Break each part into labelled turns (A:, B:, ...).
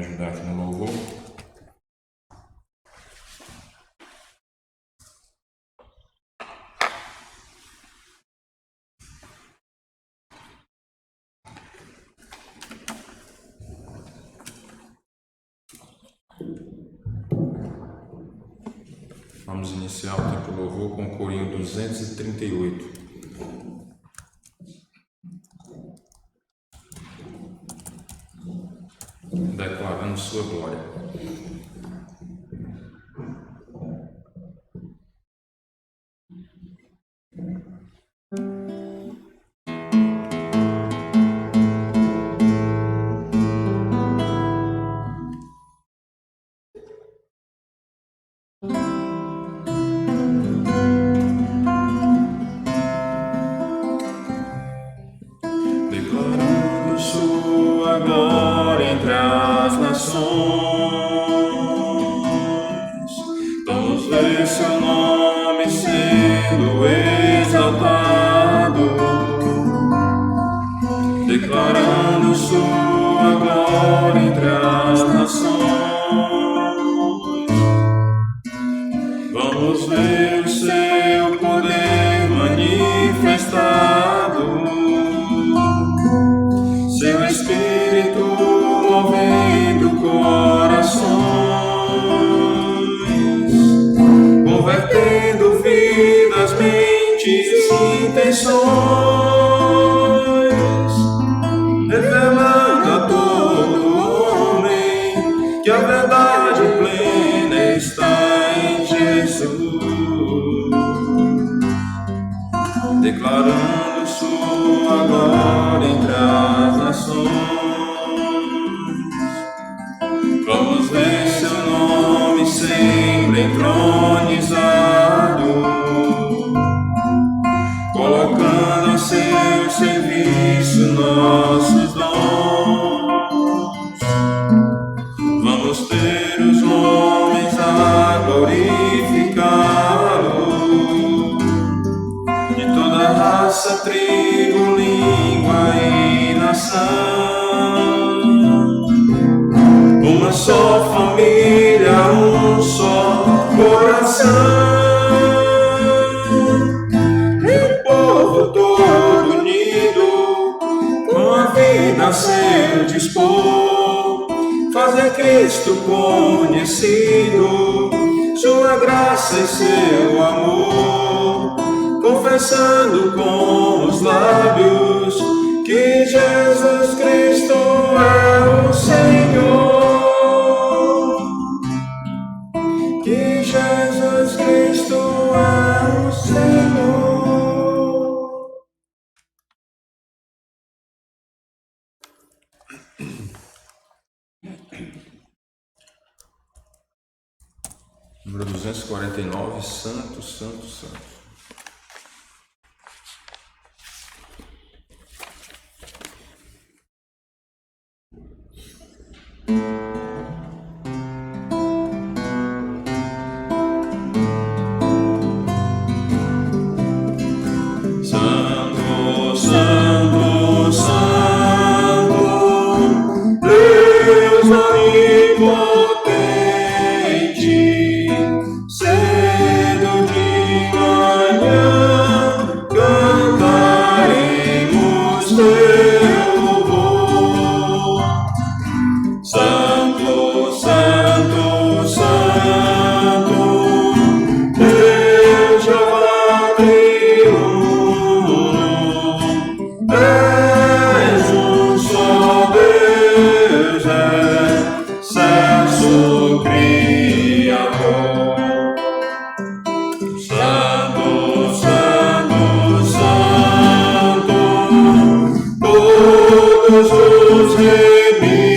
A: ajudar aqui no louvor. Vamos iniciar o tempo do louvor com o corinho 238. Declarando sua glória. Declarando sua glória entre as nações, vamos ver seu nome sendo exaltado. Declarando sua glória entre as nações, vamos ver o seu poder manifestado. Seu Espírito movendo corações, convertendo vidas, mentes e intenções, revelando a todo homem que a verdade plena está em Jesus. Declarando sua glória entre as nações, vamos ver seu nome sempre entronizado, colocando a seu serviço nossos dons. Vamos ter os homens a glorificá-lo, de toda raça, tribo, língua e nação. Uma só família, um só coração, e o povo todo unido, com a vida a seu dispor, fazer Cristo conhecido, sua graça e seu amor, confessando com os lábios que Jesus Cristo é o Senhor, que Jesus Cristo é o Senhor. Número 249, Santo, Santo, Santo. Santo, Santo, Santo, Deus onipotente, cedo de manhã cantaremos teu louvor. Santo, Santo, Santo, Deus Jeová triuno, és um só Deus, excelso Criador. Santo, Santo, Santo, todos os remidos,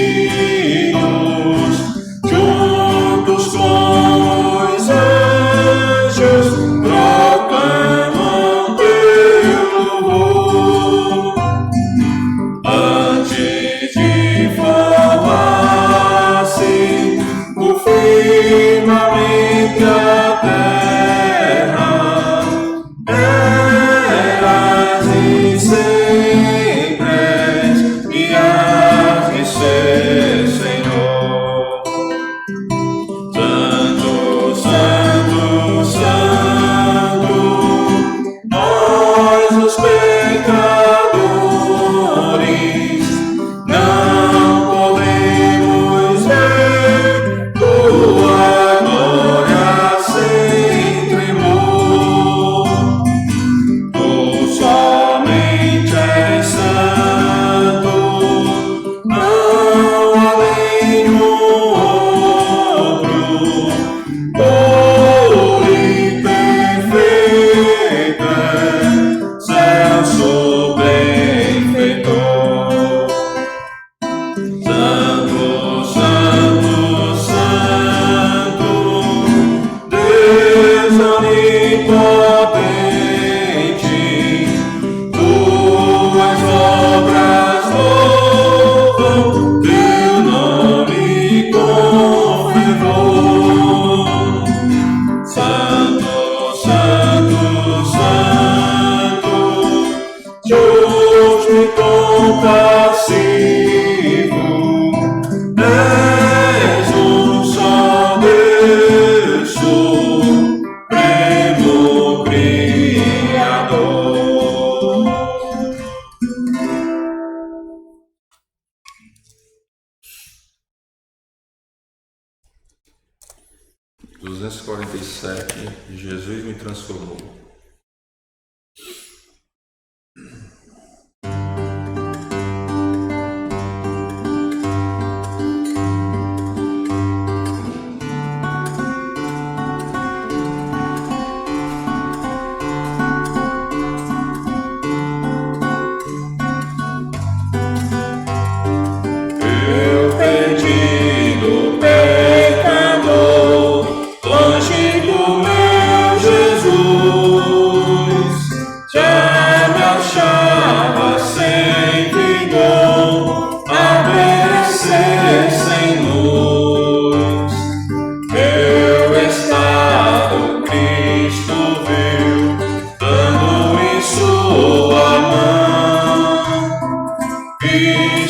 A: juntos com os anjos, proclamam teu louvor. Antes de formar-se o firmamento e a terra, eras e sempre és, e as tuas obras louvam, teu nome com fervor. Santo, Santo, Santo, justo e compassivo, és um só Deus, supremo Criador. 247, Jesus me transformou.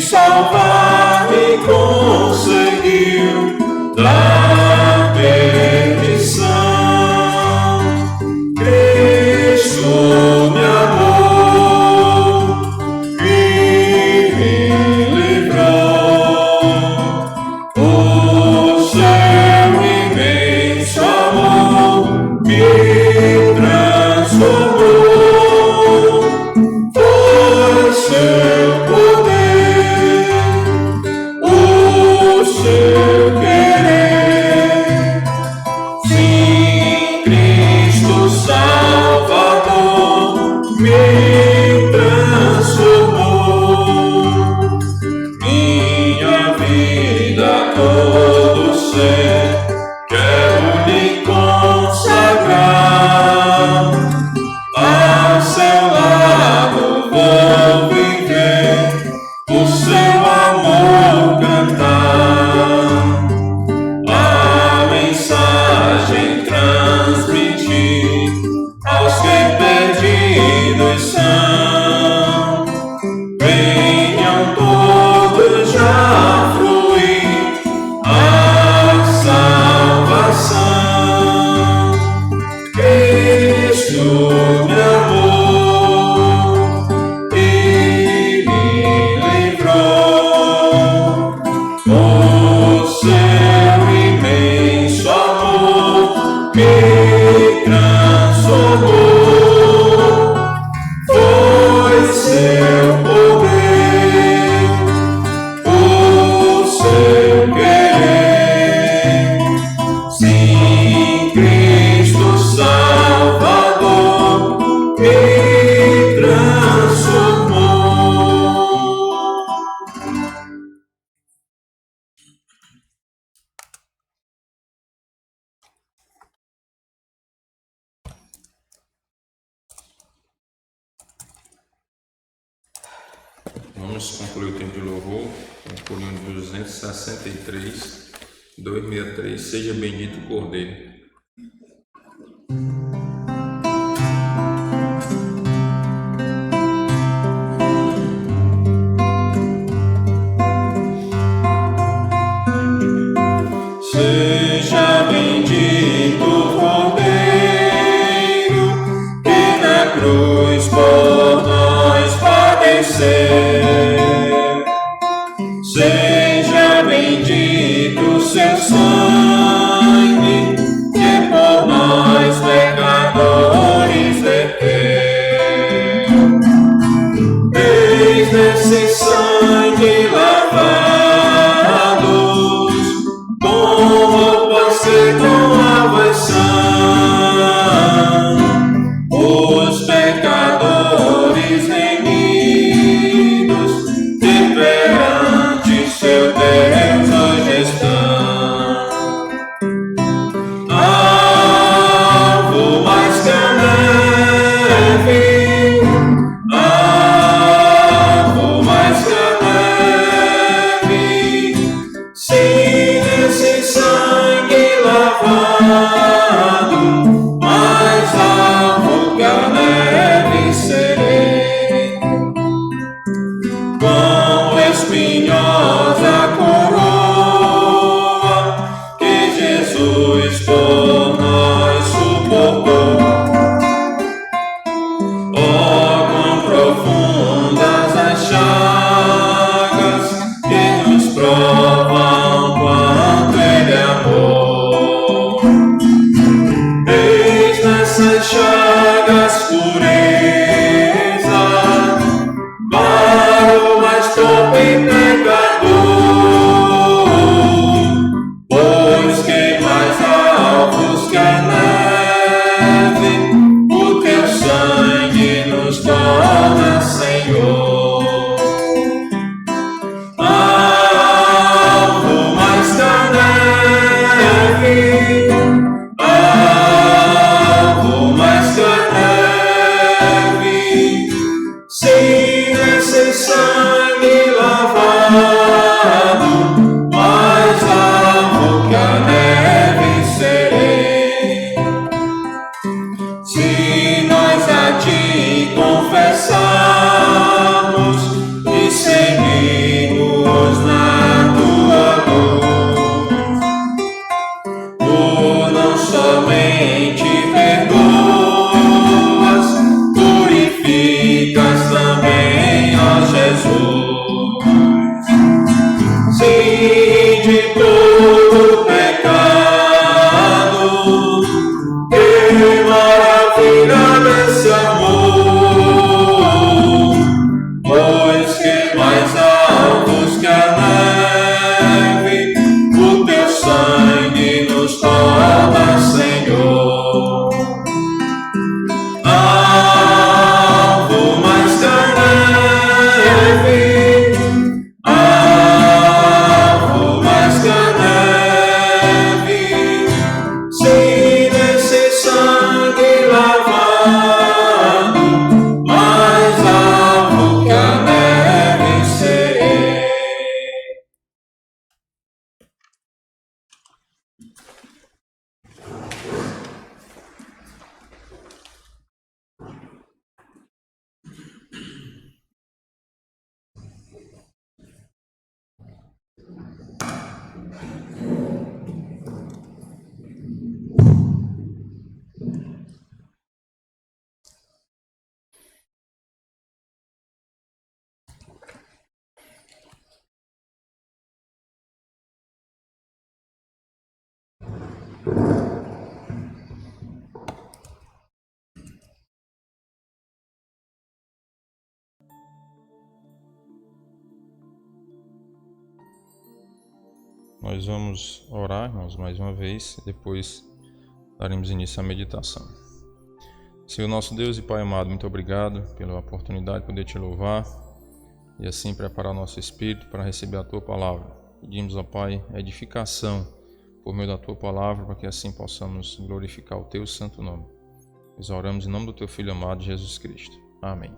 A: Salvar-me conseguiu da perdição. Cristo me amou e me livrou. O seu imenso amor me transformou. Foi seu poder, seu querer. Sim, Cristo Salvador me transformou. Minha vida, todo ser, quero lhe consagrar. Ao seu lado vou viver, o seu amor cantar. Transmitir aos que perdidos são. Venham todos já fluir a salvação. Cristo me amou e me livrou. O seu imenso amor me transformou. Foi seu poder, o seu querer. Sim, Cristo Salvador me transformou. Vamos concluir o tempo de louvor, concluindo 263, 263, seja bendito o Cordeiro. Seja bendito o Cordeiro, que na cruz por nós padecer. Seja bendito seu sangue, que por nós pecadores confessarmos e seguirmos na tua luz. Tu não somente perdoas, purificas também, ó Jesus. Sim, de todo pecado, que maravilha desse amor, pois que mais altos que a neve, o teu sangue nos torna, Senhor. Alvo mais que a neve, alvo mais que a neve, se nesse sangue lavado, mais alvo que a neve serei. Nós vamos orar, irmãos, mais uma vez, depois daremos início à meditação. Senhor nosso Deus e Pai amado, muito obrigado pela oportunidade de poder te louvar e assim preparar nosso espírito para receber a Tua Palavra. Pedimos, ó Pai, edificação por meio da Tua Palavra, para que assim possamos glorificar o Teu santo nome. Nós oramos em nome do Teu Filho amado, Jesus Cristo. Amém.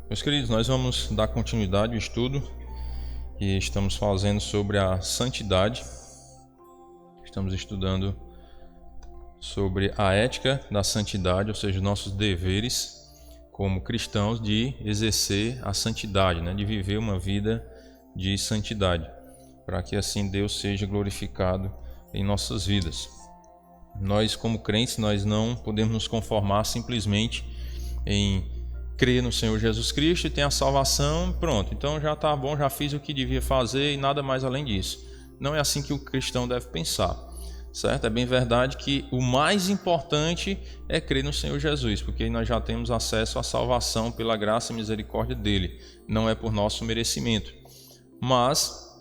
A: Meus queridos, nós vamos dar continuidade ao estudo que estamos fazendo sobre a santidade. Estamos estudando sobre a ética da santidade, ou seja, nossos deveres como cristãos de exercer a santidade, de viver uma vida de santidade, para que assim Deus seja glorificado em nossas vidas. Nós, como crentes, nós não podemos nos conformar simplesmente em crer no Senhor Jesus Cristo e ter a salvação, pronto, então já está bom, já fiz o que devia fazer e nada mais além disso. Não é assim que o cristão deve pensar, certo? É bem verdade que o mais importante é crer no Senhor Jesus, porque nós já temos acesso à salvação pela graça e misericórdia dele, não é por nosso merecimento. Mas,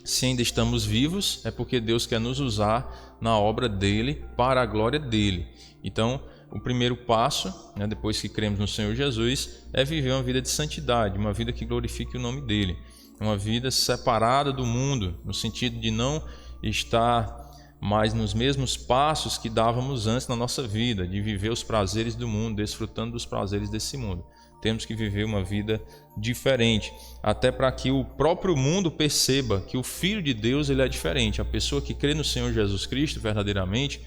A: se ainda estamos vivos, é porque Deus quer nos usar na obra dele, para a glória dele. Então, o primeiro passo, depois que cremos no Senhor Jesus, é viver uma vida de santidade, uma vida que glorifique o nome dele, uma vida separada do mundo, no sentido de não estar mais nos mesmos passos que dávamos antes na nossa vida, de viver os prazeres do mundo, desfrutando dos prazeres desse mundo. Temos que viver uma vida diferente, até para que o próprio mundo perceba que o Filho de Deus ele é diferente. A pessoa que crê no Senhor Jesus Cristo verdadeiramente,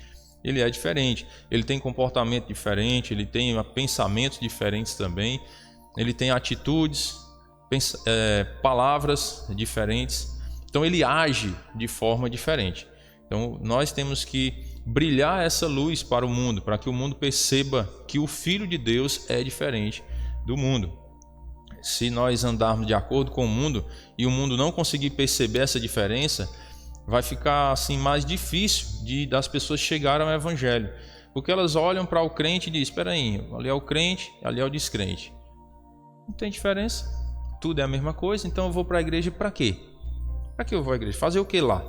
A: ele é diferente, ele tem comportamento diferente, ele tem pensamentos diferentes também, ele tem atitudes, palavras diferentes, então ele age de forma diferente. Então nós temos que brilhar essa luz para o mundo, para que o mundo perceba que o Filho de Deus é diferente do mundo. Se nós andarmos de acordo com o mundo e o mundo não conseguir perceber essa diferença, vai ficar assim mais difícil das pessoas chegarem ao Evangelho, porque elas olham para o crente e dizem: espera aí, ali é o crente, ali é o descrente. Não tem diferença, tudo é a mesma coisa, então eu vou para a igreja para quê? Para que eu vou à igreja? Fazer o que lá?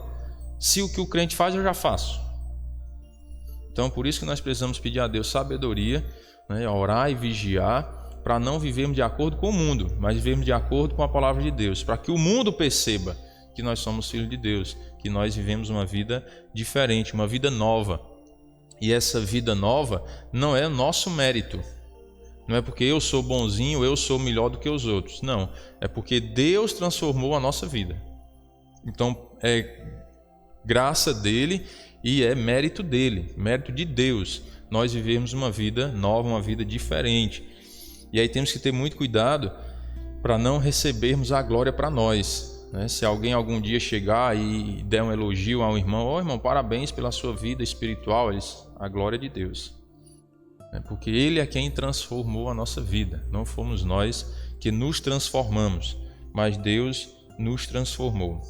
A: Se o que o crente faz eu já faço. Então por isso que nós precisamos pedir a Deus sabedoria, orar e vigiar, para não vivermos de acordo com o mundo, mas vivermos de acordo com a palavra de Deus, para que o mundo perceba que nós somos filhos de Deus, que nós vivemos uma vida diferente, uma vida nova. e essa vida nova não é o nosso mérito. Não é porque eu sou bonzinho, eu sou melhor do que os outros. Não, é porque Deus transformou a nossa vida. Então é graça dele e é mérito dele, mérito de Deus. Nós vivemos uma vida nova, uma vida diferente. E aí temos que ter muito cuidado para não recebermos a glória para nós, né? Se alguém algum dia chegar e der um elogio a um irmão, ó irmão, parabéns pela sua vida espiritual, a glória é de Deus. Porque Ele é quem transformou a nossa vida. Não fomos nós que nos transformamos, mas Deus nos transformou.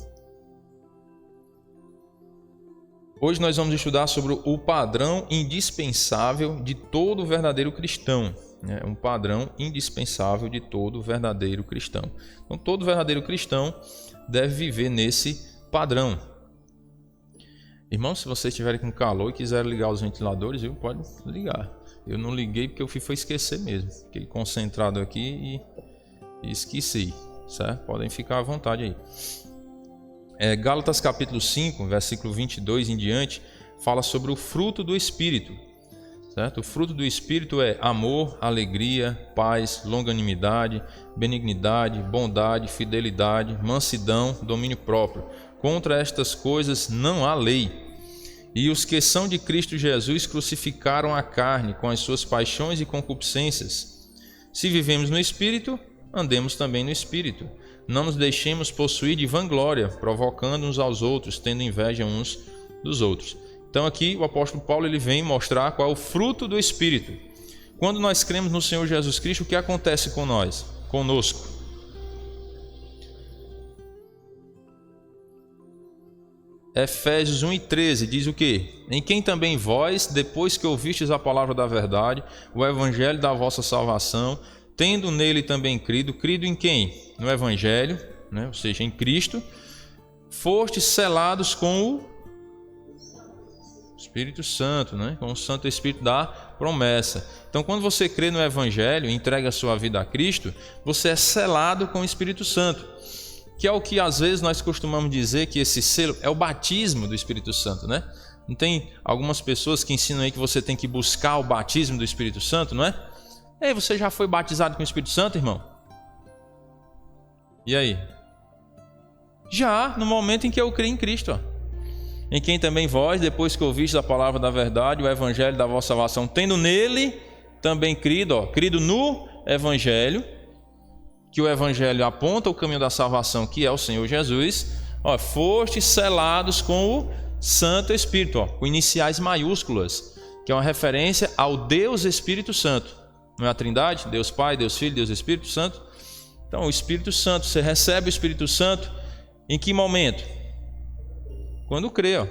A: Hoje nós vamos estudar sobre o padrão indispensável de todo verdadeiro cristão. Um padrão indispensável de todo verdadeiro cristão. Então, todo verdadeiro cristão deve viver nesse padrão. Irmãos, se vocês estiverem com calor e quiserem ligar os ventiladores, pode ligar. Eu não liguei porque eu foi esquecer mesmo. Fiquei concentrado aqui e esqueci. Certo? Podem ficar à vontade aí. Gálatas capítulo 5, versículo 22 em diante, fala sobre o fruto do Espírito. Certo? O fruto do Espírito é amor, alegria, paz, longanimidade, benignidade, bondade, fidelidade, mansidão, domínio próprio. Contra estas coisas não há lei. E os que são de Cristo Jesus crucificaram a carne com as suas paixões e concupiscências. Se vivemos no Espírito, andemos também no Espírito. Não nos deixemos possuir de vanglória, provocando uns aos outros, tendo inveja uns dos outros. Então aqui o apóstolo Paulo ele vem mostrar qual é o fruto do Espírito. Quando nós cremos no Senhor Jesus Cristo, o que acontece com nós? Conosco? Efésios 1:13 diz o quê? Em quem também vós, depois que ouvistes a palavra da verdade, o evangelho da vossa salvação, tendo nele também crido em quem? No evangelho, né? Ou seja, em Cristo, fostes selados com o Espírito Santo, né? Com o Santo Espírito da promessa. Então, quando você crê no Evangelho e entrega a sua vida a Cristo, você é selado com o Espírito Santo, que é o que às vezes nós costumamos dizer que esse selo é o batismo do Espírito Santo, né? Não tem algumas pessoas que ensinam aí que você tem que buscar o batismo do Espírito Santo, não é? Ei, você já foi batizado com o Espírito Santo, irmão? E aí? Já, no momento em que eu creio em Cristo, ó. Em quem também vós, depois que ouvistes a palavra da verdade, o evangelho da vossa salvação, tendo nele também crido no evangelho, que o evangelho aponta o caminho da salvação, que é o Senhor Jesus, fostes selados com o Santo Espírito, com iniciais maiúsculas, que é uma referência ao Deus Espírito Santo. Não é a Trindade? Deus Pai, Deus Filho, Deus Espírito Santo. Então, o Espírito Santo, você recebe o Espírito Santo em que momento? Quando crê,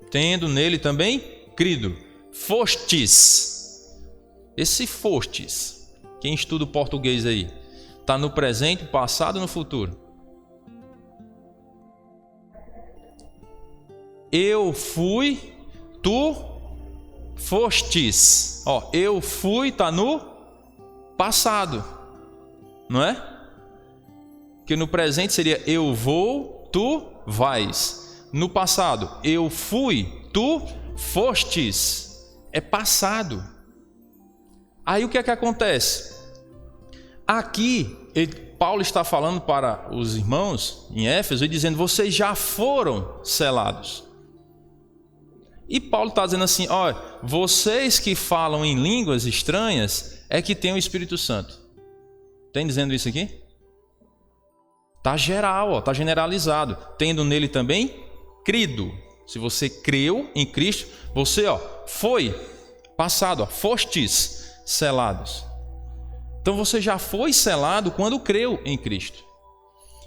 A: tendo nele também crido. Fostes. Esse fostes, quem estuda o português aí, está no presente, passado ou no futuro? Eu fui, tu fostes. Eu fui está no passado, não é? Porque no presente seria eu vou, tu vais. No passado, eu fui, tu fostes. É passado. Aí o que é que acontece? Aqui, Paulo está falando para os irmãos em Éfeso e dizendo, vocês já foram selados. E Paulo está dizendo assim, vocês que falam em línguas estranhas é que tem o Espírito Santo. Tem dizendo isso aqui? Está geral, está generalizado. Tendo nele também crido. Se você creu em Cristo, você foi passado, fostes selados. Então você já foi selado quando creu em Cristo.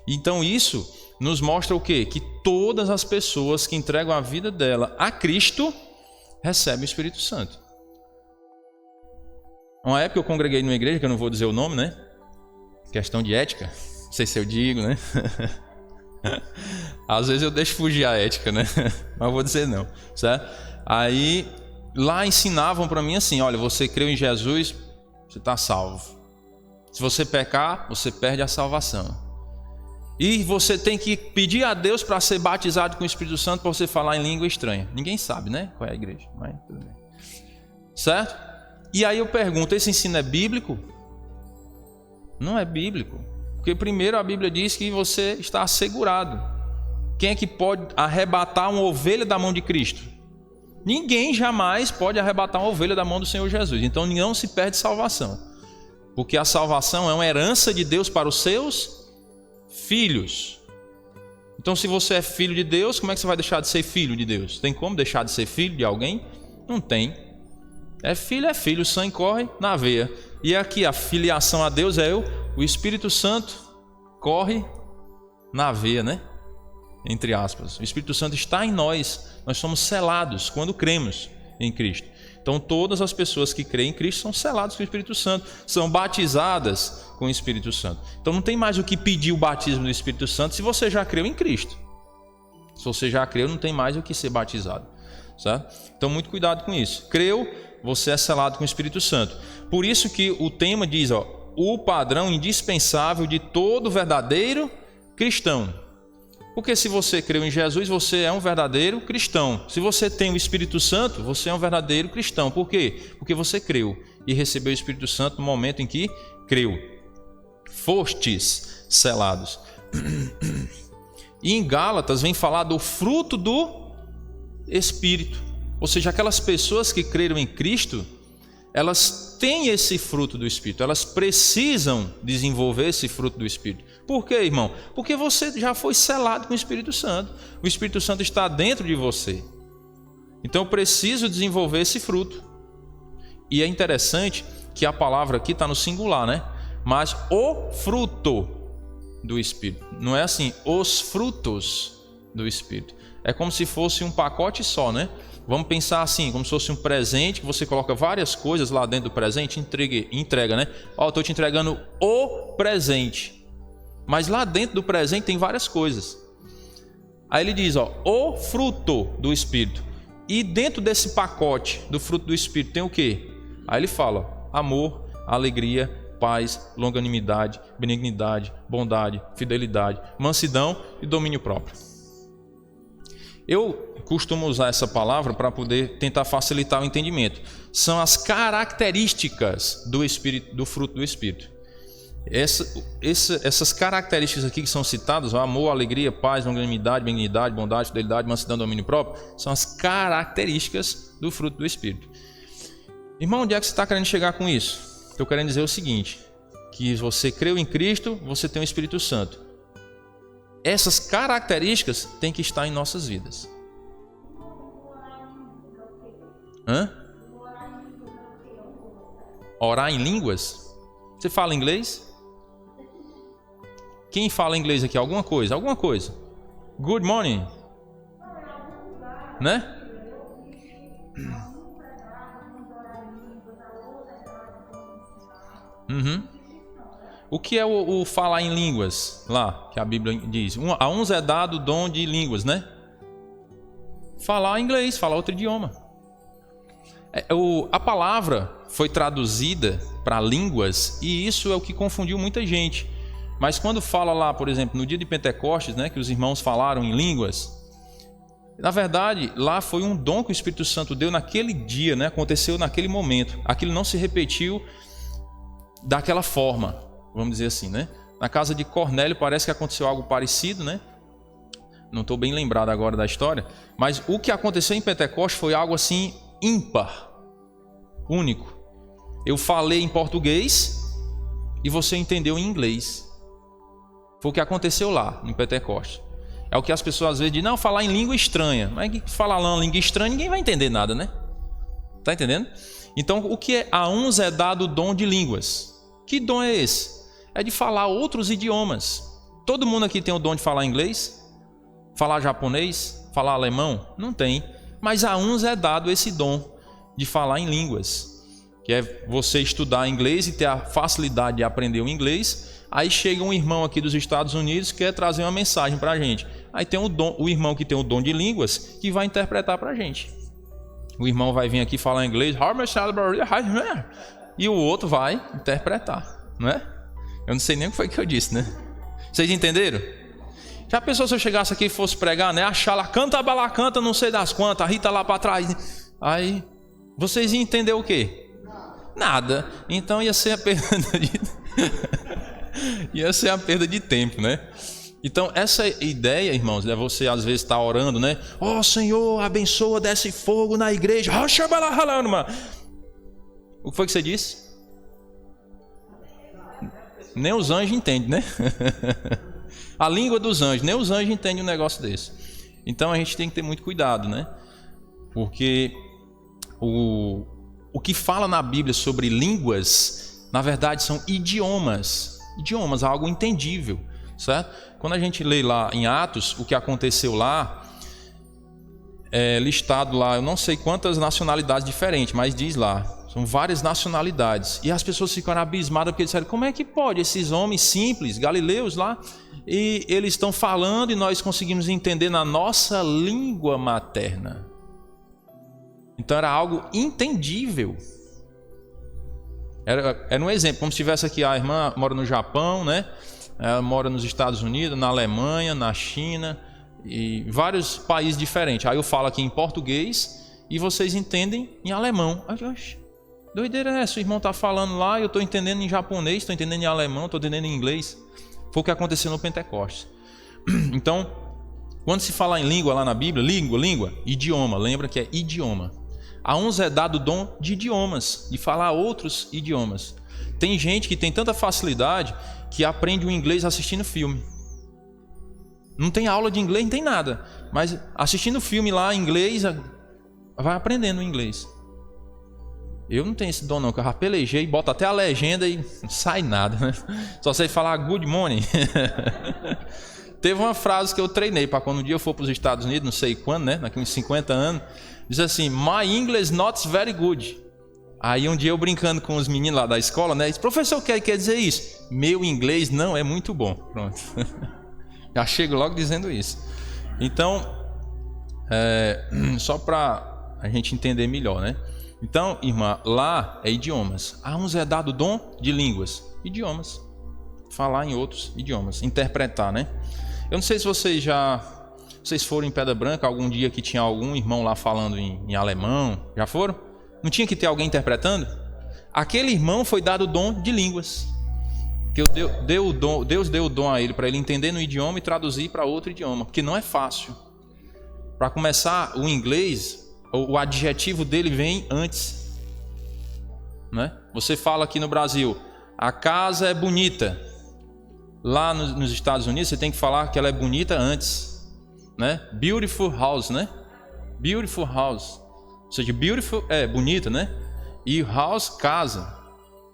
A: Então isso nos mostra o quê? Que todas as pessoas que entregam a vida dela a Cristo recebem o Espírito Santo. Uma época eu congreguei numa igreja, que eu não vou dizer o nome, né? Questão de ética, não sei se eu digo, né? Às vezes eu deixo fugir a ética, né? Mas vou dizer não, certo? Aí lá ensinavam para mim assim, olha, você creu em Jesus, você está salvo. Se você pecar, você perde a salvação. E você tem que pedir a Deus para ser batizado com o Espírito Santo para você falar em língua estranha. Ninguém sabe, né? Qual é a igreja, mas tudo bem. certo? E aí eu pergunto, esse ensino é bíblico? Não é bíblico. Porque primeiro a Bíblia diz que você está assegurado. Quem é que pode arrebatar uma ovelha da mão de Cristo? Ninguém jamais pode arrebatar uma ovelha da mão do Senhor Jesus. Então não se perde salvação. Porque a salvação é uma herança de Deus para os seus filhos. Então se você é filho de Deus, como é que você vai deixar de ser filho de Deus? Tem como deixar de ser filho de alguém? Não tem. É filho, o sangue corre na veia. E aqui a filiação a Deus é o Espírito Santo corre na veia, né? Entre aspas. O Espírito Santo está em nós. Nós somos selados quando cremos em Cristo. Então todas as pessoas que creem em Cristo são seladas com o Espírito Santo, são batizadas com o Espírito Santo. Então não tem mais o que pedir o batismo do Espírito Santo se você já creu em Cristo. Se você já creu, não tem mais o que ser batizado, certo? Então muito cuidado com isso. Creu, você é selado com o Espírito Santo. Por isso que o tema diz, o padrão indispensável de todo verdadeiro cristão. Porque se você creu em Jesus, você é um verdadeiro cristão. Se você tem o Espírito Santo, você é um verdadeiro cristão. Por quê? Porque você creu e recebeu o Espírito Santo no momento em que creu. Fostes selados. E em Gálatas vem falar do fruto do Espírito. Ou seja, aquelas pessoas que creram em Cristo, elas têm esse fruto do Espírito. Elas precisam desenvolver esse fruto do Espírito. Por quê, irmão? Porque você já foi selado com o Espírito Santo. O Espírito Santo está dentro de você. Então eu preciso desenvolver esse fruto. E é interessante que a palavra aqui está no singular, né? Mas o fruto do Espírito. Não é assim, os frutos do Espírito. É como se fosse um pacote só, né? Vamos pensar assim, como se fosse um presente, que você coloca várias coisas lá dentro do presente e entrega, né? Ó, estou te entregando o presente. Mas lá dentro do presente tem várias coisas. Aí ele diz, o fruto do Espírito. E dentro desse pacote do fruto do Espírito tem o quê? Aí ele fala, amor, alegria, paz, longanimidade, benignidade, bondade, fidelidade, mansidão e domínio próprio. Eu costumo usar essa palavra para poder tentar facilitar o entendimento. São as características do Espírito, do fruto do Espírito. Essas características aqui que são citadas, o amor, alegria, paz, longanimidade, benignidade, bondade, fidelidade, mansidão, domínio próprio, são as características do fruto do Espírito. Irmão, onde é que você está querendo chegar com isso? Estou querendo dizer o seguinte, que você creu em Cristo, você tem o Espírito Santo. Essas características têm que estar em nossas vidas. Orar em línguas? Você fala inglês? Quem fala inglês aqui? Alguma coisa? Alguma coisa? Good morning. Né? O que é o falar em línguas lá, que a Bíblia diz? A uns é dado o dom de línguas, né? Falar inglês, falar outro idioma. A palavra foi traduzida para línguas e isso é o que confundiu muita gente. Mas quando fala lá, por exemplo, no dia de Pentecostes, né, que os irmãos falaram em línguas, na verdade, lá foi um dom que o Espírito Santo deu naquele dia, né, aconteceu naquele momento. Aquilo não se repetiu daquela forma, vamos dizer assim, né? Na casa de Cornélio parece que aconteceu algo parecido, né? Não estou bem lembrado agora da história, mas o que aconteceu em Pentecostes foi algo assim ímpar, único. Eu falei em português e você entendeu em inglês. Foi o que aconteceu lá em Pentecostes. É o que as pessoas às vezes dizem, não, falar em língua estranha. Mas falar lá em língua estranha, ninguém vai entender nada, né? Tá entendendo? Então, o que é? A uns é dado o dom de línguas. Que dom é esse? É de falar outros idiomas. Todo mundo aqui tem o dom de falar inglês? Falar japonês? Falar alemão? Não tem. Mas a uns é dado esse dom de falar em línguas. Que é você estudar inglês e ter a facilidade de aprender o inglês. Aí chega um irmão aqui dos Estados Unidos que quer trazer uma mensagem para a gente. Aí tem o irmão que tem o dom de línguas que vai interpretar para a gente. O irmão vai vir aqui falar inglês e o outro vai interpretar, não é? Eu não sei nem o que foi que eu disse, né? Vocês entenderam? Já pensou se eu chegasse aqui e fosse pregar, né? A Chala canta, a bala canta, não sei das quantas, a Rita lá para trás. Aí vocês iam entender o quê? Nada. Então ia ser a perda de... ia ser a perda de tempo, né? Então essa ideia, irmãos, é você às vezes estar orando, né? Ó Senhor, abençoa, desce fogo na igreja. O que foi que você disse? Nem os anjos entendem, né? A língua dos anjos, nem os anjos entendem um negócio desse. Então a gente tem que ter muito cuidado, né? Porque o que fala na Bíblia sobre línguas, na verdade são idiomas. Idiomas, algo entendível, certo? Quando a gente lê lá em Atos, o que aconteceu lá, é listado lá, eu não sei quantas nacionalidades diferentes, mas diz lá, são várias nacionalidades. E as pessoas ficaram abismadas porque disseram, como é que pode esses homens simples, galileus lá, e eles estão falando e nós conseguimos entender na nossa língua materna. Então era algo entendível. Era um exemplo, como se tivesse aqui a irmã mora no Japão, né? Ela mora nos Estados Unidos, na Alemanha, na China e vários países diferentes. Aí eu falo aqui em português e vocês entendem em alemão. Oxe, doideira é essa? O irmão está falando lá, eu estou entendendo em japonês, estou entendendo em alemão, estou entendendo em inglês. Foi o que aconteceu no Pentecostes. Então, quando se fala em língua lá na Bíblia, língua, idioma, lembra que é idioma. A uns é dado o dom de idiomas, de falar outros idiomas. Tem gente que tem tanta facilidade que aprende o inglês assistindo filme. Não tem aula de inglês, não tem nada. Mas assistindo filme lá em inglês, vai aprendendo o inglês. Eu não tenho esse dom não, que eu já pelejei, boto até a legenda e não sai nada, né? Só sei falar good morning. Teve uma frase que eu treinei para quando um dia eu for para os Estados Unidos, não sei quando, né? Daqui uns 50 anos. Diz assim, my English not very good. Aí um dia eu brincando com os meninos lá da escola, né? Disse, professor, o que quer dizer isso? Meu inglês não é muito bom. Pronto. Já chego logo dizendo isso. Então, só para a gente entender melhor, né? Então, irmã, lá é idiomas. A uns é dado o dom de línguas. Idiomas. Falar em outros idiomas. Interpretar, né? Eu não sei se vocês foram em Pedra Branca algum dia que tinha algum irmão lá falando em alemão. Já foram? Não tinha que ter alguém interpretando? Aquele irmão foi dado o dom de línguas. Que Deus deu o dom a ele para ele entender no idioma e traduzir para outro idioma. Porque não é fácil. Para começar, o inglês, o adjetivo dele vem antes. Né? Você fala aqui no Brasil, a casa é bonita. Lá nos Estados Unidos, você tem que falar que ela é bonita antes. Né? Beautiful house, né? Beautiful house. Ou seja, beautiful é bonita, né? E house, casa.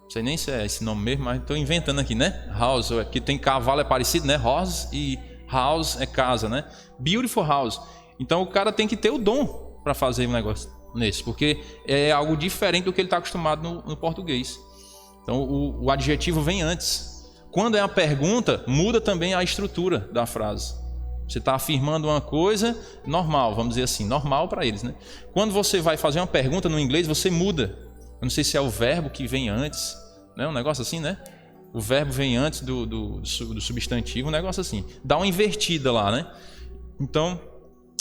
A: Não sei nem se é esse nome mesmo, mas estou inventando aqui, né? House, aqui tem cavalo, é parecido, né? Horse e house é casa, né? Beautiful house. Então o cara tem que ter o dom para fazer um negócio nesse, porque é algo diferente do que ele está acostumado no português. Então o adjetivo vem antes. Quando é a pergunta, muda também a estrutura da frase. Você está afirmando uma coisa normal, vamos dizer assim, normal para eles, né? Quando você vai fazer uma pergunta no inglês, você muda. Eu não sei se é o verbo que vem antes, né? Um negócio assim, né? O verbo vem antes do substantivo, um negócio assim. Dá uma invertida lá, né? Então,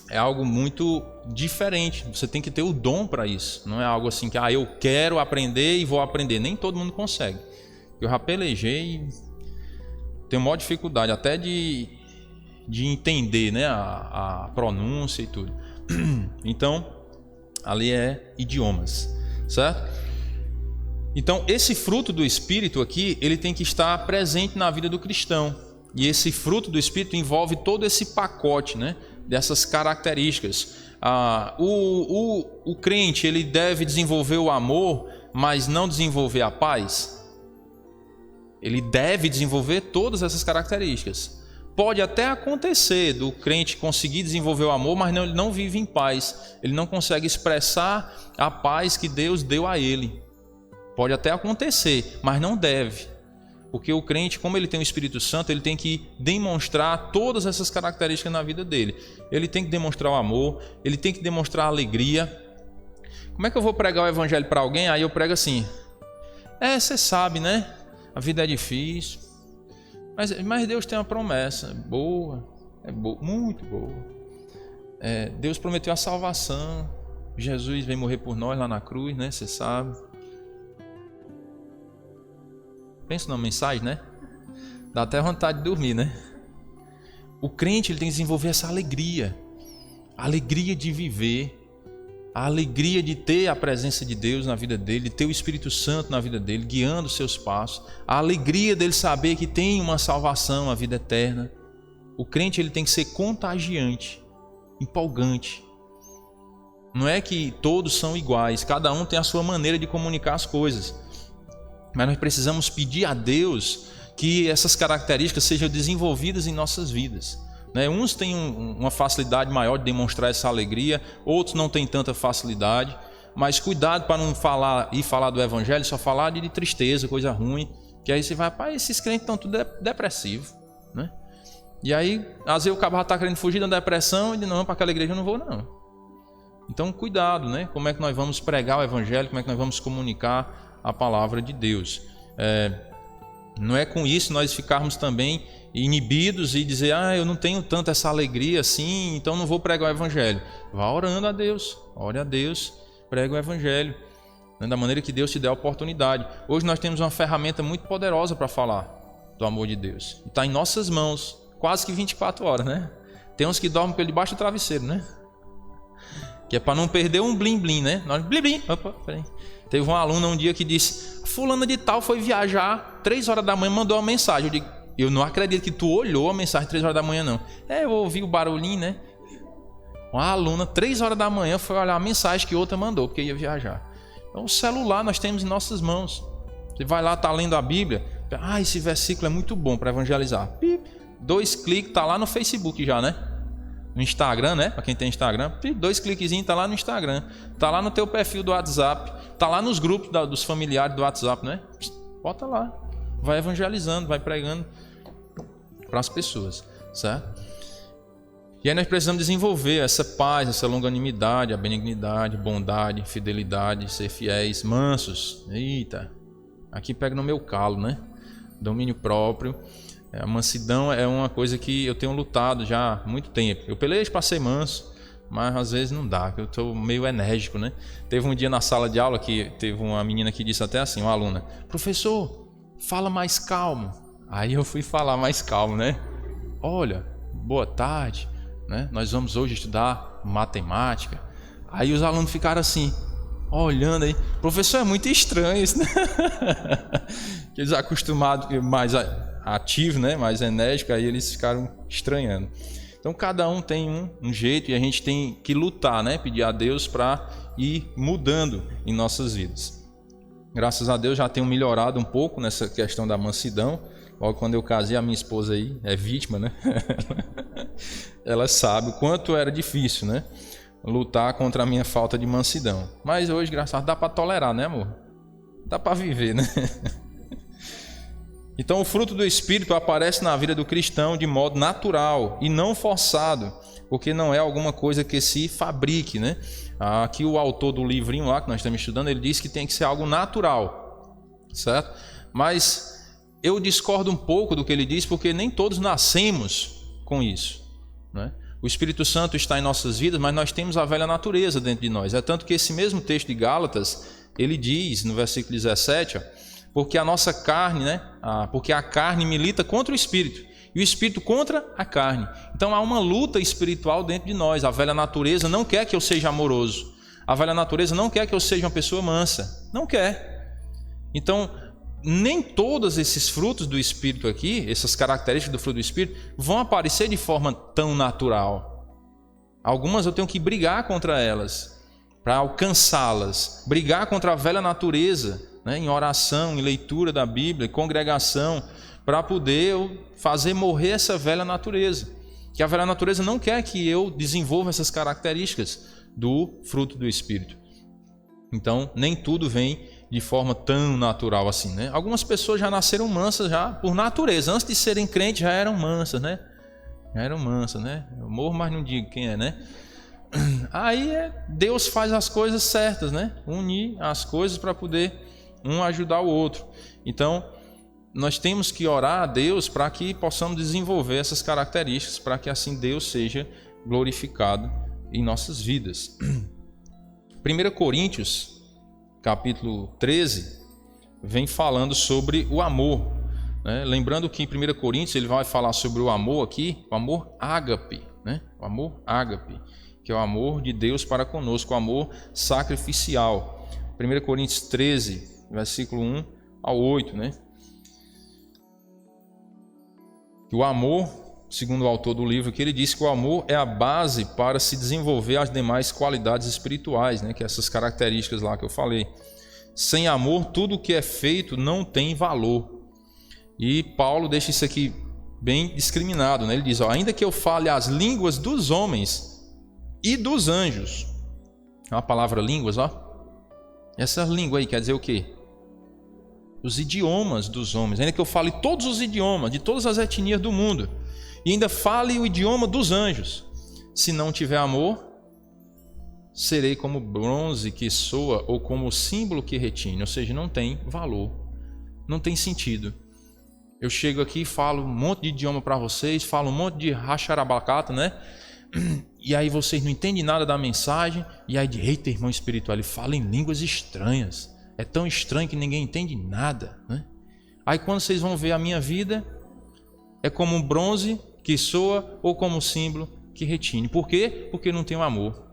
A: é algo muito diferente. Você tem que ter o dom para isso. Não é algo assim que, eu quero aprender e vou aprender. Nem todo mundo consegue. Eu já pelejei e tenho maior dificuldade até de entender, né, a pronúncia e tudo. Então, ali é idiomas, certo? Então, esse fruto do Espírito aqui, ele tem que estar presente na vida do cristão. E esse fruto do Espírito envolve todo esse pacote, né, dessas características. O crente, ele deve desenvolver o amor, mas não desenvolver a paz. Ele deve desenvolver todas essas características. Pode até acontecer do crente conseguir desenvolver o amor, mas ele não vive em paz. Ele não consegue expressar a paz que Deus deu a ele. Pode até acontecer, mas não deve. Porque o crente, como ele tem o Espírito Santo, ele tem que demonstrar todas essas características na vida dele. Ele tem que demonstrar o amor, ele tem que demonstrar a alegria. Como é que eu vou pregar o evangelho para alguém? Aí eu prego assim, você sabe, né? A vida é difícil. Mas Deus tem uma promessa boa, muito boa. Deus prometeu a salvação. Jesus veio morrer por nós lá na cruz, né? Você sabe. Pensa numa mensagem, né? Dá até vontade de dormir, né? O crente ele tem que desenvolver essa alegria. A alegria de viver. A alegria de ter a presença de Deus na vida dele, de ter o Espírito Santo na vida dele, guiando os seus passos. A alegria dele saber que tem uma salvação, a vida eterna. O crente ele tem que ser contagiante, empolgante. Não é que todos são iguais, cada um tem a sua maneira de comunicar as coisas. Mas nós precisamos pedir a Deus que essas características sejam desenvolvidas em nossas vidas. Uns têm uma facilidade maior de demonstrar essa alegria, outros não têm tanta facilidade, mas cuidado para não falar do evangelho, só falar de tristeza, coisa ruim, que aí você vai, pai, esses crentes estão tudo depressivos, né? E aí, às vezes o cara está querendo fugir da depressão e diz, não, para aquela igreja eu não vou não. Então cuidado, né? Como é que nós vamos pregar o evangelho, como é que nós vamos comunicar a palavra de Deus. Não é com isso nós ficarmos também inibidos e dizer, eu não tenho tanto essa alegria assim, então não vou pregar o evangelho. Vá orando a Deus, ore a Deus, pregue o evangelho, né, da maneira que Deus te der a oportunidade. Hoje nós temos uma ferramenta muito poderosa para falar do amor de Deus. Está em nossas mãos, quase que 24 horas, né? Tem uns que dormem pelo debaixo do travesseiro, né? Que é para não perder um blim-blim, né? Nós, blim-blim, opa, peraí. Teve uma aluna um dia que disse, fulana de tal foi viajar 3 horas da manhã, mandou uma mensagem. Eu digo, eu não acredito que tu olhou a mensagem 3 horas da manhã, não. Eu ouvi o barulhinho, né? Uma aluna, 3 horas da manhã, foi olhar a mensagem que outra mandou, porque ia viajar. Então o celular nós temos em nossas mãos. Você vai lá, está lendo a Bíblia, esse versículo é muito bom para evangelizar. 2 cliques, está lá no Facebook já, né? No Instagram, né? Para quem tem Instagram, 2 cliquezinhos, tá lá no Instagram, tá lá no teu perfil do WhatsApp, tá lá nos grupos dos familiares do WhatsApp, né? Bota lá, vai evangelizando, vai pregando para as pessoas, certo? E aí nós precisamos desenvolver essa paz, essa longanimidade, a benignidade, bondade, fidelidade, ser fiéis, mansos. Eita, aqui pega no meu calo, né? Domínio próprio. A mansidão é uma coisa que eu tenho lutado já há muito tempo. Eu pelejo para ser manso, mas às vezes não dá, porque eu estou meio enérgico, né? Teve um dia na sala de aula que teve uma menina que disse até assim, uma aluna, professor, fala mais calmo. Aí eu fui falar mais calmo, né? Olha, boa tarde, né? Nós vamos hoje estudar matemática. Aí os alunos ficaram assim, olhando aí, professor, é muito estranho isso, né? Eles acostumados mais ativo, né, mais enérgico, aí eles ficaram estranhando. Então cada um tem um jeito e a gente tem que lutar, né, pedir a Deus para ir mudando em nossas vidas. Graças a Deus já tenho melhorado um pouco nessa questão da mansidão. Logo quando eu casei, a minha esposa aí é vítima, né? Ela sabe o quanto era difícil, né, lutar contra a minha falta de mansidão. Mas hoje, graças a Deus, dá para tolerar, né, amor? Dá para viver, né? Então o fruto do Espírito aparece na vida do cristão de modo natural e não forçado, porque não é alguma coisa que se fabrique, né? Aqui o autor do livrinho lá que nós estamos estudando, ele diz que tem que ser algo natural, certo? Mas eu discordo um pouco do que ele diz, porque nem todos nascemos com isso, né? O Espírito Santo está em nossas vidas, mas nós temos a velha natureza dentro de nós. É tanto que esse mesmo texto de Gálatas, ele diz no versículo 17, porque a nossa carne, né? Porque a carne milita contra o Espírito e o Espírito contra a carne. Então há uma luta espiritual dentro de nós. A velha natureza não quer que eu seja amoroso. A velha natureza não quer que eu seja uma pessoa mansa. Não quer. Então, nem todos esses frutos do Espírito aqui, essas características do fruto do Espírito, vão aparecer de forma tão natural. Algumas eu tenho que brigar contra elas, para alcançá-las. Brigar contra a velha natureza, né, em oração, em leitura da Bíblia, em congregação, para poder fazer morrer essa velha natureza. Que a velha natureza não quer que eu desenvolva essas características do fruto do Espírito. Então, nem tudo vem de forma tão natural assim, né? Algumas pessoas já nasceram mansas já por natureza. Antes de serem crentes já eram mansas, né? Eu morro, mas não digo quem é, né? Aí Deus faz as coisas certas, né? Unir as coisas para poder um ajudar o outro. Então, nós temos que orar a Deus para que possamos desenvolver essas características, para que assim Deus seja glorificado em nossas vidas. 1 Coríntios, capítulo 13, vem falando sobre o amor, né? Lembrando que em 1 Coríntios ele vai falar sobre o amor aqui, o amor ágape, né? O amor ágape, que é o amor de Deus para conosco, o amor sacrificial. 1 Coríntios 13, versículo 1 ao 8, né? O amor, segundo o autor do livro, que ele diz que o amor é a base para se desenvolver as demais qualidades espirituais, né? Que é essas características lá que eu falei. Sem amor, tudo o que é feito não tem valor. E Paulo deixa isso aqui bem discriminado, né? Ele diz, ó, ainda que eu fale as línguas dos homens e dos anjos. A palavra línguas, ó. Essa língua aí quer dizer o quê? Os idiomas dos homens. Ainda que eu fale todos os idiomas, de todas as etnias do mundo. E ainda fale o idioma dos anjos. Se não tiver amor, serei como bronze que soa ou como símbolo que retine. Ou seja, não tem valor. Não tem sentido. Eu chego aqui e falo um monte de idioma para vocês, falo um monte de racharabacata, né? E aí vocês não entendem nada da mensagem. E aí, eita, irmão espiritual, ele fala em línguas estranhas. É tão estranho que ninguém entende nada, né? Aí quando vocês vão ver a minha vida, é como um bronze que soa ou como um símbolo que retine. Por quê? Porque não tem amor.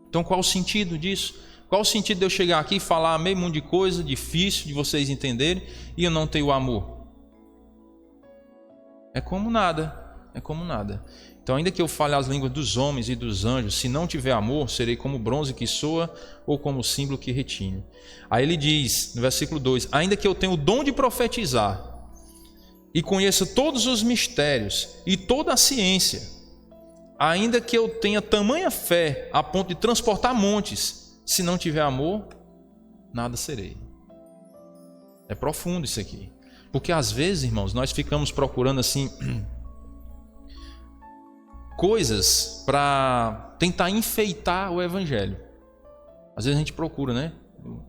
A: Então qual o sentido disso? Qual o sentido de eu chegar aqui e falar meio mundo de coisa difícil de vocês entenderem e eu não tenho amor? É como nada, é como nada. Então, ainda que eu fale as línguas dos homens e dos anjos, se não tiver amor, serei como bronze que soa ou como símbolo que retine. Aí ele diz, no versículo 2, ainda que eu tenha o dom de profetizar e conheça todos os mistérios e toda a ciência, ainda que eu tenha tamanha fé a ponto de transportar montes, se não tiver amor, nada serei. É profundo isso aqui. Porque às vezes, irmãos, nós ficamos procurando assim coisas para tentar enfeitar o evangelho. Às vezes a gente procura, né?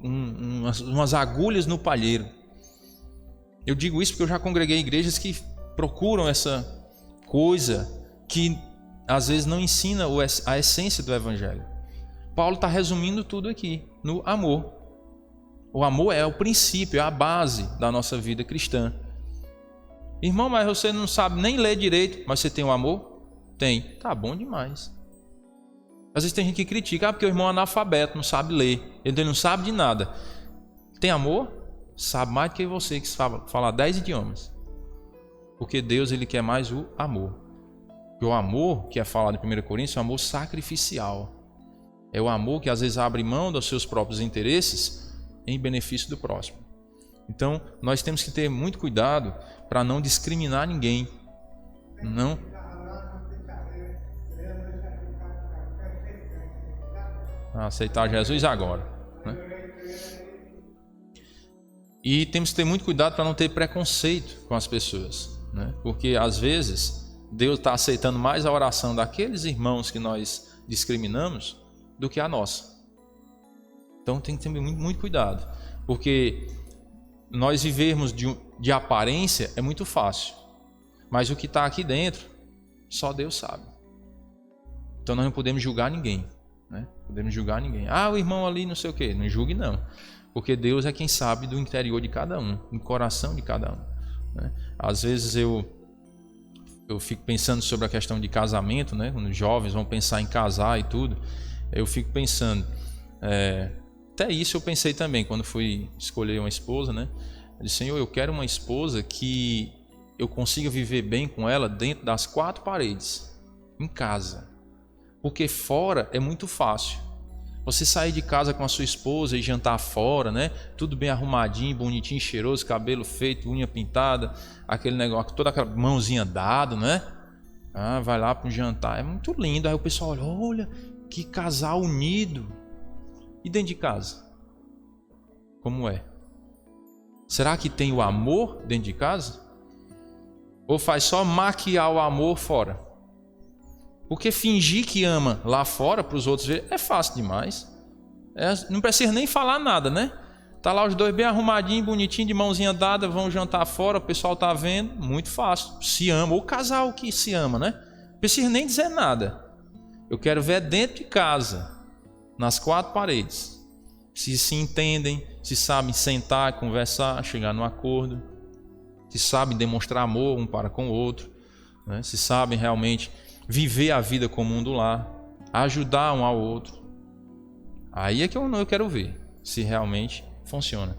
A: Umas agulhas no palheiro. Eu digo isso porque eu já congreguei igrejas que procuram essa coisa que às vezes não ensina a essência do evangelho. Paulo está resumindo tudo aqui no amor. O amor é o princípio, é a base da nossa vida cristã. Irmão, mas você não sabe nem ler direito, mas você tem o amor? Tem. Tá bom demais. Às vezes tem gente que critica, porque o irmão é analfabeto, não sabe ler, ele não sabe de nada. Tem amor? Sabe mais do que você que fala 10 idiomas. Porque Deus, ele quer mais o amor. E o amor que é falado em 1 Coríntios é o amor sacrificial. É o amor que às vezes abre mão dos seus próprios interesses em benefício do próximo. Então, nós temos que ter muito cuidado para não discriminar ninguém. Não aceitar Jesus agora, né? E temos que ter muito cuidado para não ter preconceito com as pessoas, né? Porque às vezes Deus está aceitando mais a oração daqueles irmãos que nós discriminamos do que a nossa. Então tem que ter muito, muito cuidado, porque nós vivermos de aparência é muito fácil, mas o que está aqui dentro só Deus sabe. Então nós não podemos julgar ninguém, né? Podemos julgar ninguém. O irmão ali não sei o que, não julgue não, porque Deus é quem sabe do interior de cada um, do coração de cada um, né? Às vezes eu fico pensando sobre a questão de casamento, né? Quando os jovens vão pensar em casar e tudo, eu fico pensando, até isso eu pensei também quando fui escolher uma esposa, né? Eu disse, Senhor, eu quero uma esposa que eu consiga viver bem com ela dentro das 4 paredes, em casa. Porque fora é muito fácil. Você sair de casa com a sua esposa e jantar fora, né? Tudo bem arrumadinho, bonitinho, cheiroso, cabelo feito, unha pintada, aquele negócio, toda aquela mãozinha dada, né? Vai lá para um jantar, é muito lindo. Aí o pessoal olha, que casal unido. E dentro de casa? Como é? Será que tem o amor dentro de casa? Ou faz só maquiar o amor fora? Porque fingir que ama lá fora para os outros verem é fácil demais. Não precisa nem falar nada, né? Tá lá os dois bem arrumadinhos, bonitinhos, de mãozinha dada, vão jantar fora, o pessoal tá vendo, muito fácil. Se ama, ou casal que se ama, né? Não precisa nem dizer nada. Eu quero ver dentro de casa. nas quatro paredes, se entendem, se sabem sentar, conversar, chegar num acordo, se sabem demonstrar amor um para com o outro, né? Se sabem realmente viver a vida comum do lar, ajudar um ao outro, aí é que eu quero ver se realmente funciona,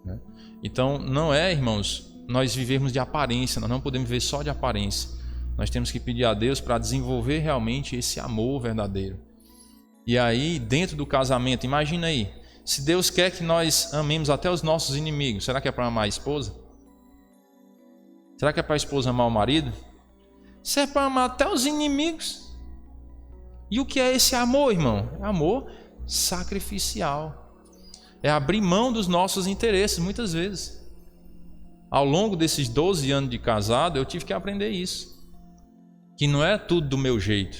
A: né? Então não é, irmãos, nós vivermos de aparência, nós não podemos viver só de aparência. Nós temos que pedir a Deus para desenvolver realmente esse amor verdadeiro. E aí, dentro do casamento, imagina aí, se Deus quer que nós amemos até os nossos inimigos, será que é para amar a esposa? Será que é para a esposa amar o marido? Se é para amar até os inimigos. E o que é esse amor, irmão? É amor sacrificial. É abrir mão dos nossos interesses, muitas vezes. Ao longo desses 12 anos de casado, eu tive que aprender isso. Que não é tudo do meu jeito.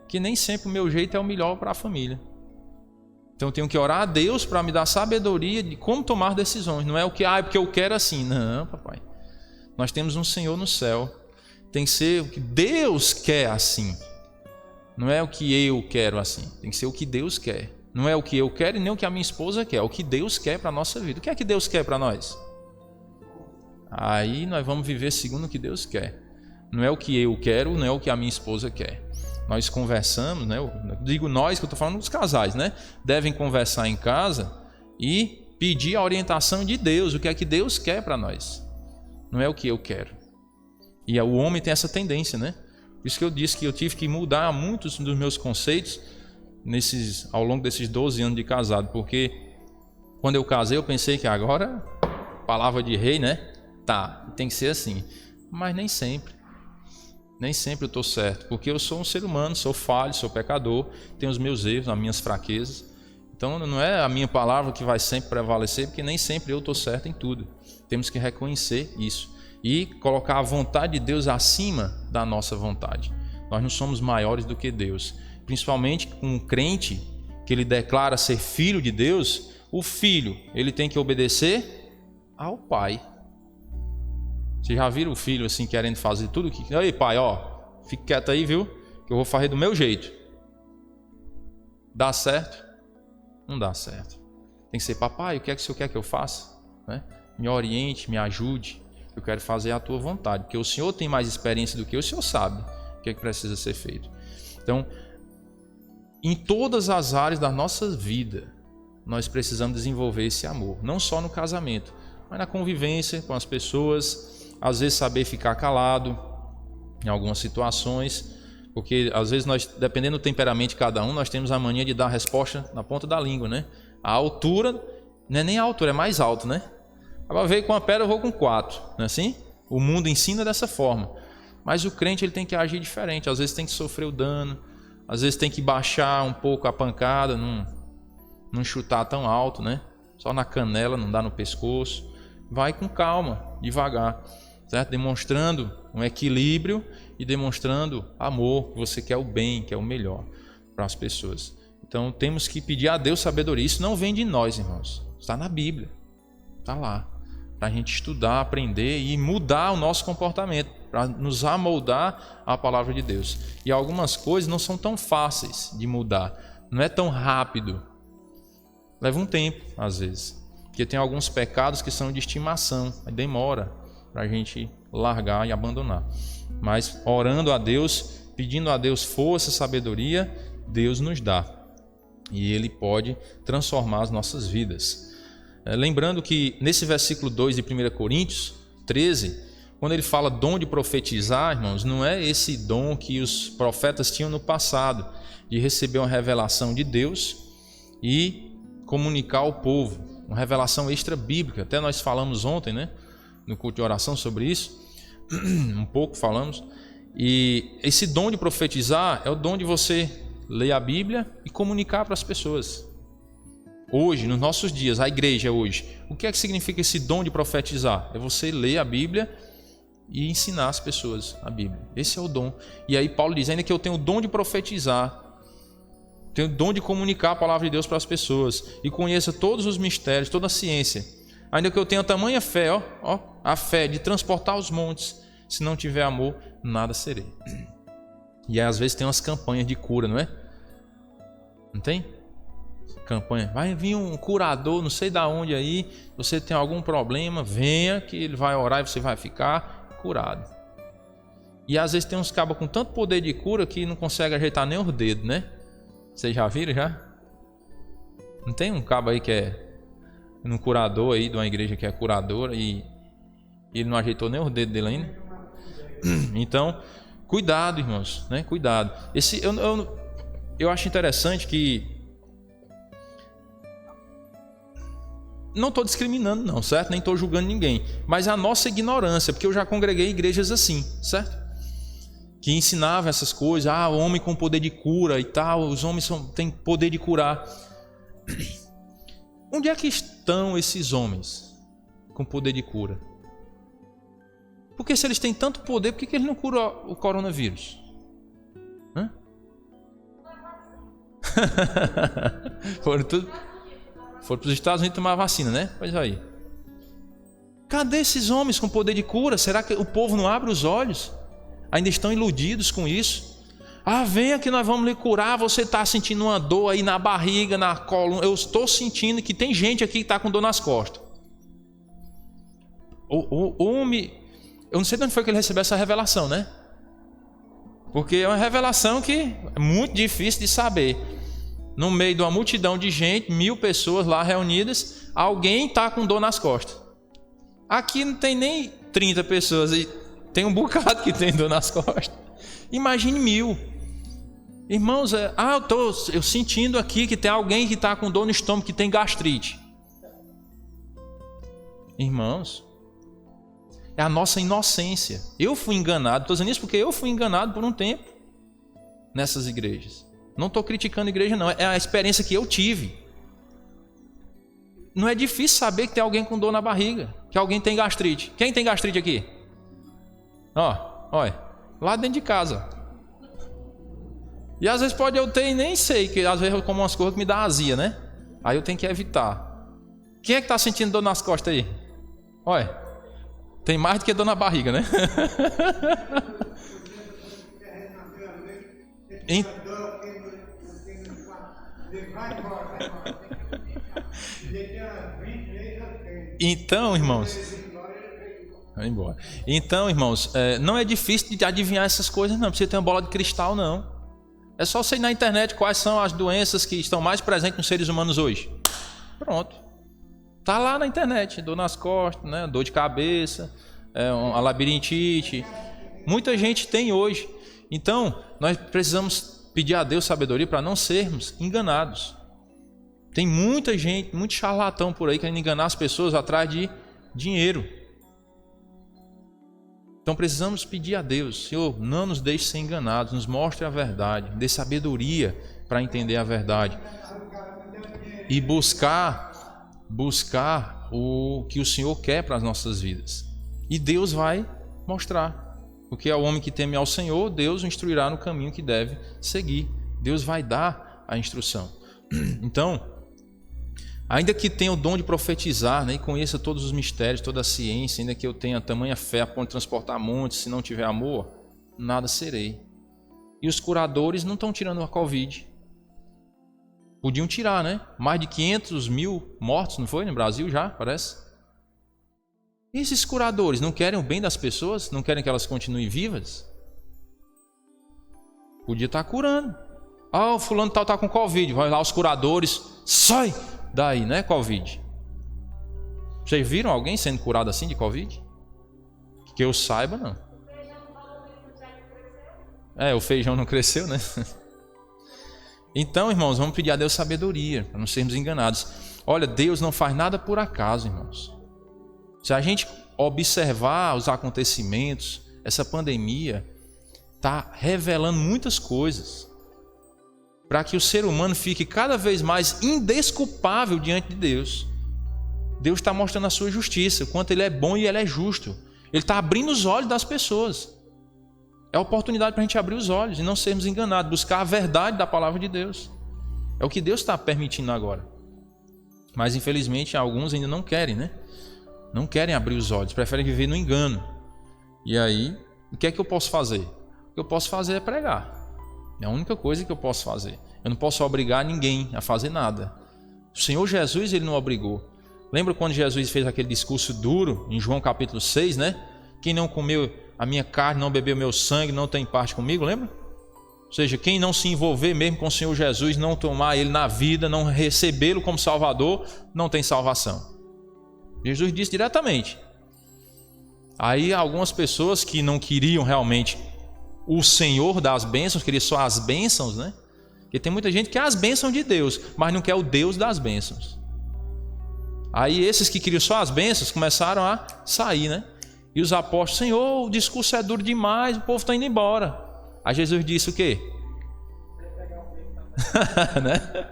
A: Que nem sempre o meu jeito é o melhor para a família. Então eu tenho que orar a Deus para me dar sabedoria de como tomar decisões. Não é o que, porque eu quero assim. Não, papai. Nós temos um Senhor no céu. Tem que ser o que Deus quer assim. Não é o que eu quero assim. Tem que ser o que Deus quer. Não é o que eu quero e nem o que a minha esposa quer. É o que Deus quer para a nossa vida. O que é que Deus quer para nós? Aí nós vamos viver segundo o que Deus quer. Não é o que eu quero, não é o que a minha esposa quer. Nós conversamos, né? Eu digo nós, que eu estou falando dos casais, né? Devem conversar em casa e pedir a orientação de Deus, o que é que Deus quer para nós. Não é o que eu quero. E o homem tem essa tendência, né? Por isso que eu disse que eu tive que mudar muitos dos meus conceitos ao longo desses 12 anos de casado, porque quando eu casei eu pensei que agora, palavra de rei, né? Tá, tem que ser assim. Mas nem sempre. Nem sempre eu estou certo, porque eu sou um ser humano, sou falho, sou pecador, tenho os meus erros, as minhas fraquezas. Então não é a minha palavra que vai sempre prevalecer, porque nem sempre eu estou certo em tudo. Temos que reconhecer isso e colocar a vontade de Deus acima da nossa vontade. Nós não somos maiores do que Deus. Principalmente com um crente que ele declara ser filho de Deus, o filho ele tem que obedecer ao pai. Vocês já viram o filho assim querendo fazer tudo que... Ei, pai, fique quieto aí, viu? Que eu vou fazer do meu jeito. Dá certo? Não dá certo. Tem que ser, papai, o que é que o senhor quer que eu faça? Né? Me oriente, me ajude. Eu quero fazer a tua vontade. Porque o senhor tem mais experiência do que eu, o senhor sabe o que é que precisa ser feito. Então, em todas as áreas da nossa vida, nós precisamos desenvolver esse amor. Não só no casamento, mas na convivência com as pessoas. Às vezes saber ficar calado em algumas situações, porque às vezes nós, dependendo do temperamento de cada um, nós temos a mania de dar a resposta na ponta da língua, né? A altura, não é nem a altura, é mais alto, né? Agora veio com uma pedra, eu vou com 4, não é assim? O mundo ensina dessa forma, mas o crente ele tem que agir diferente, às vezes tem que sofrer o dano, às vezes tem que baixar um pouco a pancada, não chutar tão alto, né? Só na canela, não dá no pescoço, vai com calma, devagar. Certo? Demonstrando um equilíbrio e demonstrando amor, que você quer o bem, quer o melhor para as pessoas. Então temos que pedir a Deus sabedoria. Isso não vem de nós, irmãos. Está na Bíblia. Está lá. Para a gente estudar, aprender e mudar o nosso comportamento, para nos amoldar à palavra de Deus. E algumas coisas não são tão fáceis de mudar. Não é tão rápido. Leva um tempo, às vezes. Porque tem alguns pecados que são de estimação. Demora para a gente largar e abandonar. Mas orando a Deus, pedindo a Deus força e sabedoria, Deus nos dá. E Ele pode transformar as nossas vidas. Lembrando que nesse versículo 2 de 1 Coríntios 13, quando ele fala dom de profetizar, irmãos, não é esse dom que os profetas tinham no passado, de receber uma revelação de Deus e comunicar ao povo, uma revelação extra bíblica. Até nós falamos ontem, né? No culto de oração sobre isso, um pouco falamos, e esse dom de profetizar é o dom de você ler a Bíblia e comunicar para as pessoas. Hoje, nos nossos dias, a igreja hoje, o que é que significa esse dom de profetizar? É você ler a Bíblia e ensinar as pessoas a Bíblia. Esse é o dom. E aí Paulo diz, ainda que eu tenho o dom de profetizar, tenho o dom de comunicar a palavra de Deus para as pessoas e conheça todos os mistérios, toda a ciência, ainda que eu tenha tamanha fé, a fé de transportar os montes, se não tiver amor, nada serei. E às vezes tem umas campanhas de cura, não é? Não tem? Campanha, vai vir um curador, não sei da onde aí, você tem algum problema, venha que ele vai orar e você vai ficar curado. E às vezes tem uns cabas com tanto poder de cura que não consegue ajeitar nem os dedos, né? Vocês já viram já? Não tem um cabo aí que é um curador aí de uma igreja que é curadora e ele não ajeitou nem os dedos dele ainda? Então, cuidado, irmãos, né? Cuidado. Eu acho interessante que não estou discriminando não, certo? Nem estou julgando ninguém. Mas a nossa ignorância, porque eu já congreguei igrejas assim, certo? Que ensinavam essas coisas, o homem com poder de cura e tal, os homens têm poder de curar. Onde é que estão esses homens com poder de cura? Porque se eles têm tanto poder, por que eles não curam o coronavírus? Hã? Foram para os Estados Unidos tomar vacina, né? Pois aí. Cadê esses homens com poder de cura? Será que o povo não abre os olhos? Ainda estão iludidos com isso? Venha que nós vamos lhe curar. Você está sentindo uma dor aí na barriga, na coluna. Eu estou sentindo que tem gente aqui que está com dor nas costas. Eu não sei de onde foi que ele recebeu essa revelação, né? Porque é uma revelação que é muito difícil de saber. No meio de uma multidão de gente, 1000 pessoas lá reunidas, alguém está com dor nas costas. Aqui não tem nem 30 pessoas, e tem um bocado que tem dor nas costas. Imagine 1000. Irmãos, eu sentindo aqui que tem alguém que está com dor no estômago, que tem gastrite. Irmãos, é a nossa inocência. Eu fui enganado, estou dizendo isso porque eu fui enganado por um tempo nessas igrejas. Não estou criticando a igreja não, é a experiência que eu tive. Não é difícil saber que tem alguém com dor na barriga, que alguém tem gastrite. Quem tem gastrite aqui? Olha, lá dentro de casa. E às vezes pode eu ter e nem sei, que às vezes eu como umas coisas que me dá azia, né? Aí eu tenho que evitar. Quem é que está sentindo dor nas costas aí? Olha, tem mais do que dor na barriga, né? Então, irmãos, vai embora. Então, irmãos, não é difícil de adivinhar essas coisas, não. Precisa ter uma bola de cristal, não. É só você ir na internet quais são as doenças que estão mais presentes nos seres humanos hoje. Pronto. Está lá na internet. Dor nas costas, né? Dor de cabeça, a labirintite. Muita gente tem hoje. Então, nós precisamos pedir a Deus sabedoria para não sermos enganados. Tem muita gente, muito charlatão por aí querendo enganar as pessoas atrás de dinheiro. Então precisamos pedir a Deus: Senhor, não nos deixe ser enganados, nos mostre a verdade, dê sabedoria para entender a verdade e buscar o que o Senhor quer para as nossas vidas. E Deus vai mostrar, porque ao homem que teme ao Senhor, Deus o instruirá no caminho que deve seguir. Deus vai dar a instrução. Então, ainda que tenha o dom de profetizar, né, e conheça todos os mistérios, toda a ciência, ainda que eu tenha tamanha fé a ponto de transportar montes, se não tiver amor, nada serei. E os curadores não estão tirando a Covid. Podiam tirar, né? Mais de 500 mil mortos, não foi? No Brasil já, parece. E esses curadores não querem o bem das pessoas? Não querem que elas continuem vivas? Podia estar curando. O fulano tal está com Covid. Vai lá os curadores. Sai daí, né? Covid. Vocês viram alguém sendo curado assim de Covid? Que eu saiba, não. O feijão não cresceu, né? Então, irmãos, vamos pedir a Deus sabedoria, para não sermos enganados. Olha, Deus não faz nada por acaso, irmãos. Se a gente observar os acontecimentos, essa pandemia está revelando muitas coisas para que o ser humano fique cada vez mais indesculpável diante de Deus. Deus está mostrando a sua justiça, o quanto Ele é bom e Ele é justo. Ele está abrindo os olhos das pessoas. É a oportunidade para a gente abrir os olhos e não sermos enganados, buscar a verdade da palavra de Deus. É o que Deus está permitindo agora. Mas infelizmente alguns ainda não querem, né? Não querem abrir os olhos, preferem viver no engano. E aí, o que é que eu posso fazer? O que eu posso fazer é pregar. É a única coisa que eu posso fazer. Eu não posso obrigar ninguém a fazer nada. O Senhor Jesus, ele não obrigou. Lembra quando Jesus fez aquele discurso duro, em João capítulo 6, né? Quem não comeu a minha carne, não bebeu meu sangue, não tem parte comigo, lembra? Ou seja, quem não se envolver mesmo com o Senhor Jesus, não tomar Ele na vida, não recebê-lo como Salvador, não tem salvação. Jesus disse diretamente. Aí algumas pessoas que não queriam realmente o Senhor das bênçãos, queriam só as bênçãos, né? Porque tem muita gente que quer as bênçãos de Deus, mas não quer o Deus das bênçãos. Aí esses que queriam só as bênçãos começaram a sair, né? E os apóstolos, Senhor, o discurso é duro demais, o povo está indo embora. Aí Jesus disse o quê? Né?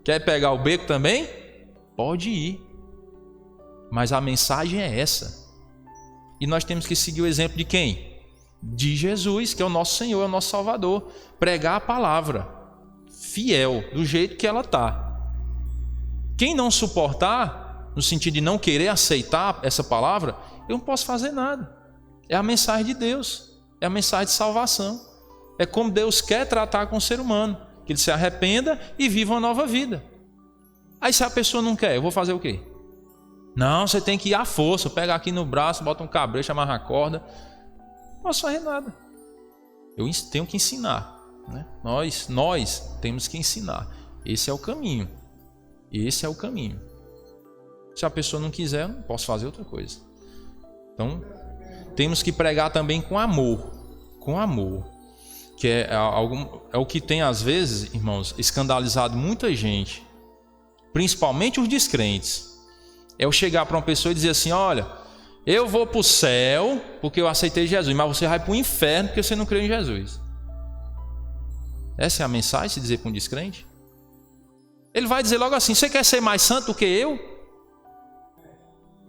A: Quer pegar o beco também? Pode ir. Mas a mensagem é essa. E nós temos que seguir o exemplo de quem? De Jesus, que é o nosso Senhor, é o nosso Salvador. Pregar a palavra fiel, do jeito que ela está. Quem não suportar, no sentido de não querer aceitar essa palavra, eu não posso fazer nada. É a mensagem de Deus, é a mensagem de salvação. É como Deus quer tratar com o ser humano, que ele se arrependa e viva uma nova vida. Aí se a pessoa não quer, eu vou fazer o quê? Não, você tem que ir à força, pega aqui no braço, bota um cabresto, amarra a corda. Não posso fazer nada. Eu tenho que ensinar, né? Nós temos que ensinar. Esse é o caminho. Esse é o caminho. Se a pessoa não quiser, eu não posso fazer outra coisa. Então, temos que pregar também com amor. Com amor. Que é o que tem, às vezes, irmãos, escandalizado muita gente. Principalmente os descrentes. É eu chegar para uma pessoa e dizer assim, olha, eu vou para o céu porque eu aceitei Jesus, mas você vai para o inferno porque você não crê em Jesus. Essa é a mensagem, se dizer para um descrente? Ele vai dizer logo assim, você quer ser mais santo do que eu?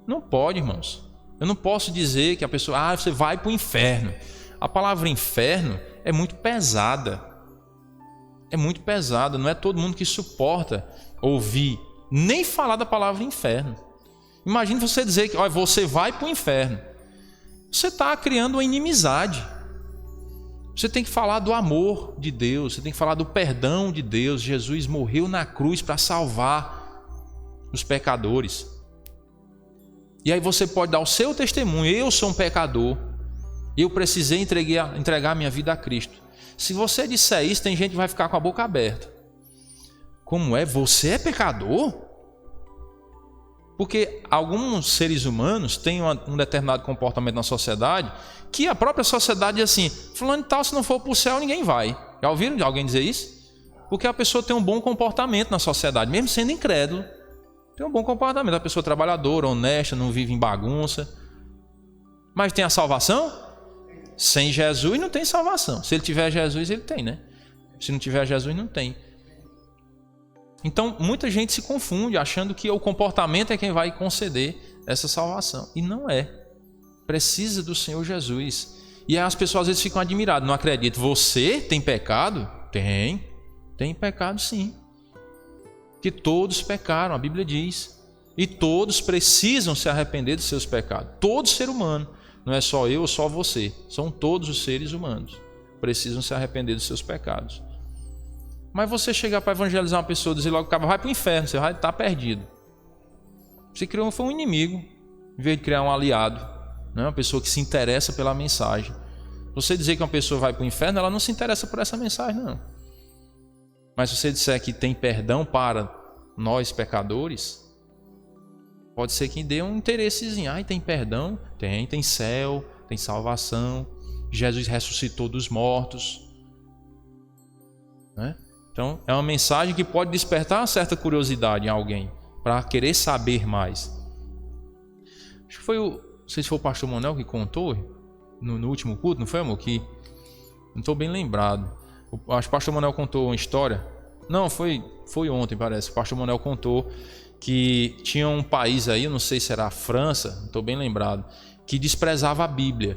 A: Não pode, irmãos. Eu não posso dizer que a pessoa, você vai para o inferno. A palavra inferno é muito pesada. É muito pesada, não é todo mundo que suporta ouvir, nem falar da palavra inferno. Imagine você dizer que você vai para o inferno. Você está criando uma inimizade. Você tem que falar do amor de Deus, você tem que falar do perdão de Deus. Jesus morreu na cruz para salvar os pecadores. E aí você pode dar o seu testemunho, eu sou um pecador, eu precisei entregar minha vida a Cristo. Se você disser isso, tem gente que vai ficar com a boca aberta. Como é? Você é pecador? Porque alguns seres humanos têm um determinado comportamento na sociedade que a própria sociedade diz assim, fulano de tal, se não for para o céu, ninguém vai. Já ouviram de alguém dizer isso? Porque a pessoa tem um bom comportamento na sociedade, mesmo sendo incrédulo. Tem um bom comportamento, a pessoa trabalhadora, honesta, não vive em bagunça. Mas tem a salvação? Sem Jesus não tem salvação. Se ele tiver Jesus, ele tem, né? Se não tiver Jesus, não tem. Então, muita gente se confunde achando que o comportamento é quem vai conceder essa salvação. E não é. Precisa do Senhor Jesus. E aí as pessoas às vezes ficam admiradas, não acreditam. Você tem pecado? Tem. Tem pecado sim. Que todos pecaram, a Bíblia diz. E todos precisam se arrepender dos seus pecados. Todo ser humano. Não é só eu ou só você. São todos os seres humanos. Precisam se arrepender dos seus pecados. Mas você chegar para evangelizar uma pessoa e dizer logo, vai para o inferno, você vai estar perdido. Você criou um inimigo, em vez de criar um aliado, né? Uma pessoa que se interessa pela mensagem. Você dizer que uma pessoa vai para o inferno, ela não se interessa por essa mensagem, não. Mas se você disser que tem perdão para nós pecadores, pode ser que dê um interessezinho. Tem perdão? Tem céu, tem salvação. Jesus ressuscitou dos mortos, né? Então, é uma mensagem que pode despertar uma certa curiosidade em alguém, para querer saber mais. Acho que foi não sei se foi o pastor Manuel que contou no último culto, não foi, amor? Que não estou bem lembrado. Acho que o pastor Manuel contou uma história. Não, foi ontem, parece. O pastor Manuel contou que tinha um país aí, eu não sei se era a França, não estou bem lembrado, que desprezava a Bíblia.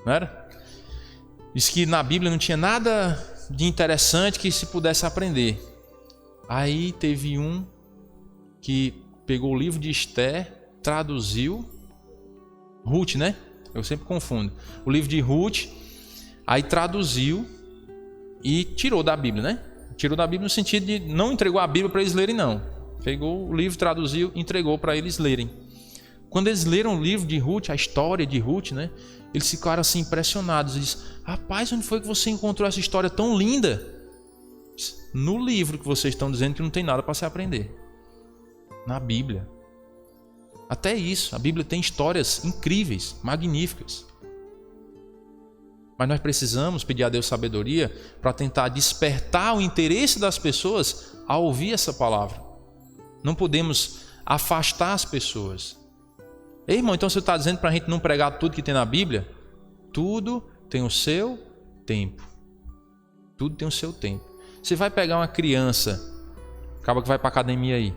A: Não era? Diz que na Bíblia não tinha nada de interessante que se pudesse aprender. Aí teve um que pegou o livro de Esther, traduziu, Ruth, né? Eu sempre confundo. O livro de Ruth, aí traduziu e tirou da Bíblia, né? Tirou da Bíblia no sentido de não entregou a Bíblia para eles lerem, não. Pegou o livro, traduziu, entregou para eles lerem. Quando eles leram o livro de Ruth, a história de Ruth, né? Eles ficaram assim impressionados. Eles disseram: rapaz, onde foi que você encontrou essa história tão linda? No livro que vocês estão dizendo que não tem nada para se aprender. Na Bíblia. Até isso, a Bíblia tem histórias incríveis, magníficas. Mas nós precisamos pedir a Deus sabedoria para tentar despertar o interesse das pessoas a ouvir essa palavra. Não podemos afastar as pessoas. Ei, irmão, então você está dizendo para a gente não pregar tudo que tem na Bíblia? Tudo tem o seu tempo. Tudo tem o seu tempo. Você vai pegar uma criança, acaba que vai para a academia aí,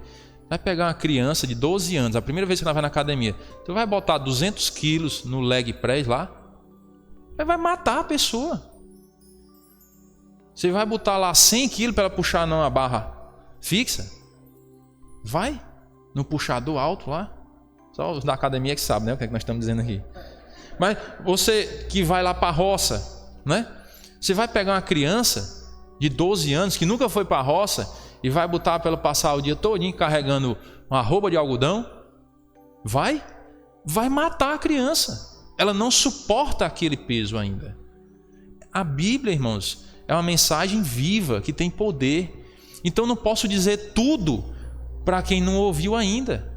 A: vai pegar uma criança de 12 anos, a primeira vez que ela vai na academia, você vai botar 200 quilos no leg press lá, vai matar a pessoa. Você vai botar lá 100 quilos para ela puxar numa barra fixa? Vai? No puxador alto lá? Só os da academia que sabem, né? O que é que nós estamos dizendo aqui. Mas você que vai lá para a roça, né? Você vai pegar uma criança de 12 anos que nunca foi para a roça e vai botar para ela passar o dia todinho carregando uma roupa de algodão? Vai matar a criança. Ela não suporta aquele peso ainda. A Bíblia, irmãos, é uma mensagem viva que tem poder. Então não posso dizer tudo para quem não ouviu ainda.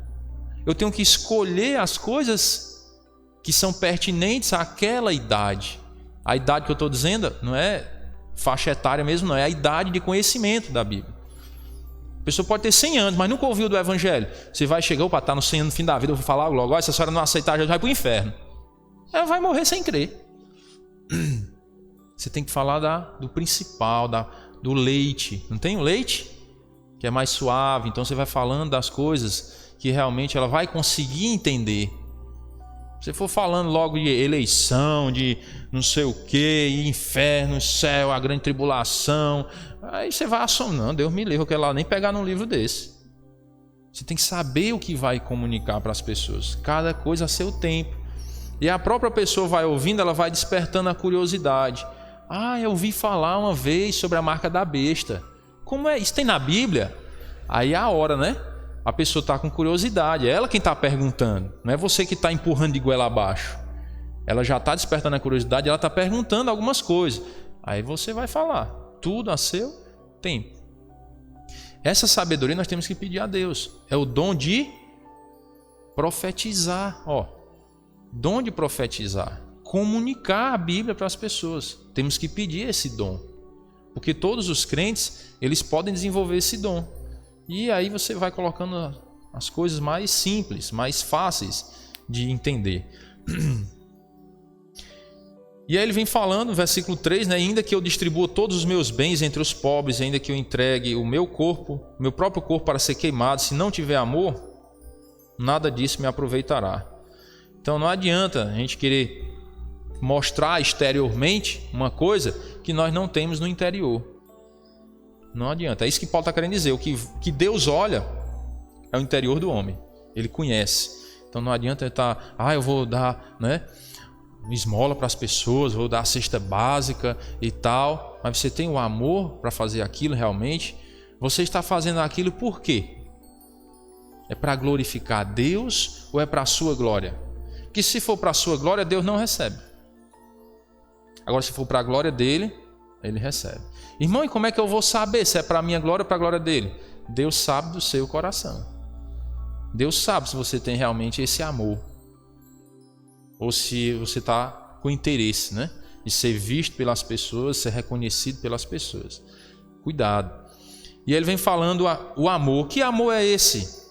A: Eu tenho que escolher as coisas que são pertinentes àquela idade. A idade que eu estou dizendo não é faixa etária mesmo, não. É a idade de conhecimento da Bíblia. A pessoa pode ter 100 anos, mas nunca ouviu do Evangelho. Você vai chegar, opa, está no 100 anos no fim da vida, eu vou falar logo, se a senhora não aceitar, já vai para o inferno. Ela vai morrer sem crer. Você tem que falar do principal, do leite. Não tem o leite? Que é mais suave. Então você vai falando das coisas que realmente ela vai conseguir entender. Se você for falando logo de eleição, de não sei o que, inferno, céu, a grande tribulação, aí você vai assomando. Não, Deus me livre, eu quero lá nem pegar num livro desse. Você tem que saber o que vai comunicar para as pessoas. Cada coisa a seu tempo. E a própria pessoa vai ouvindo, ela vai despertando a curiosidade. Eu ouvi falar uma vez sobre a marca da besta. Como é? Isso tem na Bíblia? Aí é a hora, né? A pessoa está com curiosidade. É ela quem está perguntando. Não é você que está empurrando de goela abaixo. Ela já está despertando a curiosidade, ela está perguntando algumas coisas. Aí você vai falar. Tudo a seu tempo. Essa sabedoria nós temos que pedir a Deus. É o dom de profetizar. Dom de profetizar. Comunicar a Bíblia para as pessoas. Temos que pedir esse dom. Porque todos os crentes, eles podem desenvolver esse dom. E aí você vai colocando as coisas mais simples, mais fáceis de entender. E aí ele vem falando, versículo 3, né? Ainda que eu distribua todos os meus bens entre os pobres, ainda que eu entregue o meu corpo, meu próprio corpo para ser queimado, se não tiver amor, nada disso me aproveitará. Então não adianta a gente querer mostrar exteriormente uma coisa que nós não temos no interior. Não adianta. É isso que Paulo está querendo dizer. O que Deus olha é o interior do homem. Ele conhece. Então não adianta ele estar, eu vou dar, né, esmola para as pessoas, vou dar a cesta básica e tal. Mas você tem o amor para fazer aquilo realmente? Você está fazendo aquilo por quê? É para glorificar Deus ou é para a sua glória? Porque se for para a sua glória, Deus não recebe. Agora, se for para a glória dele, ele recebe. Irmão, e como é que eu vou saber se é para a minha glória ou para a glória dele? Deus sabe do seu coração. Deus sabe se você tem realmente esse amor. Ou se você está com interesse, né? De ser visto pelas pessoas, ser reconhecido pelas pessoas. Cuidado. E ele vem falando o amor. Que amor é esse?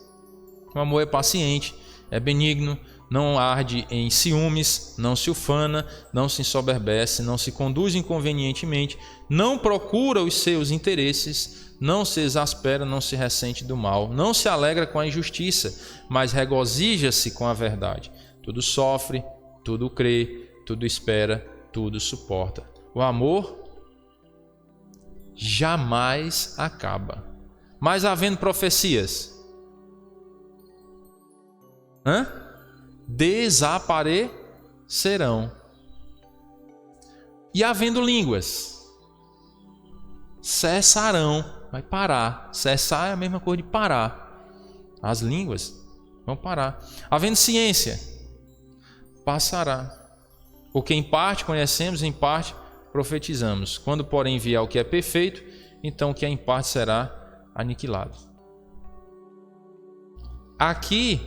A: O amor é paciente, é benigno, não arde em ciúmes, não se ufana, não se ensoberbece, não se conduz inconvenientemente, não procura os seus interesses, não se exaspera, não se ressente do mal, não se alegra com a injustiça, mas regozija-se com a verdade. Tudo sofre, tudo crê, tudo espera, tudo suporta. O amor jamais acaba. Mas havendo profecias, desaparecerão. E havendo línguas, cessarão. Vai parar. Cessar é a mesma coisa de parar. As línguas vão parar. Havendo ciência, passará. Porque em parte conhecemos, em parte profetizamos. Quando, porém, vier o que é perfeito, então o que é em parte será aniquilado. Aqui,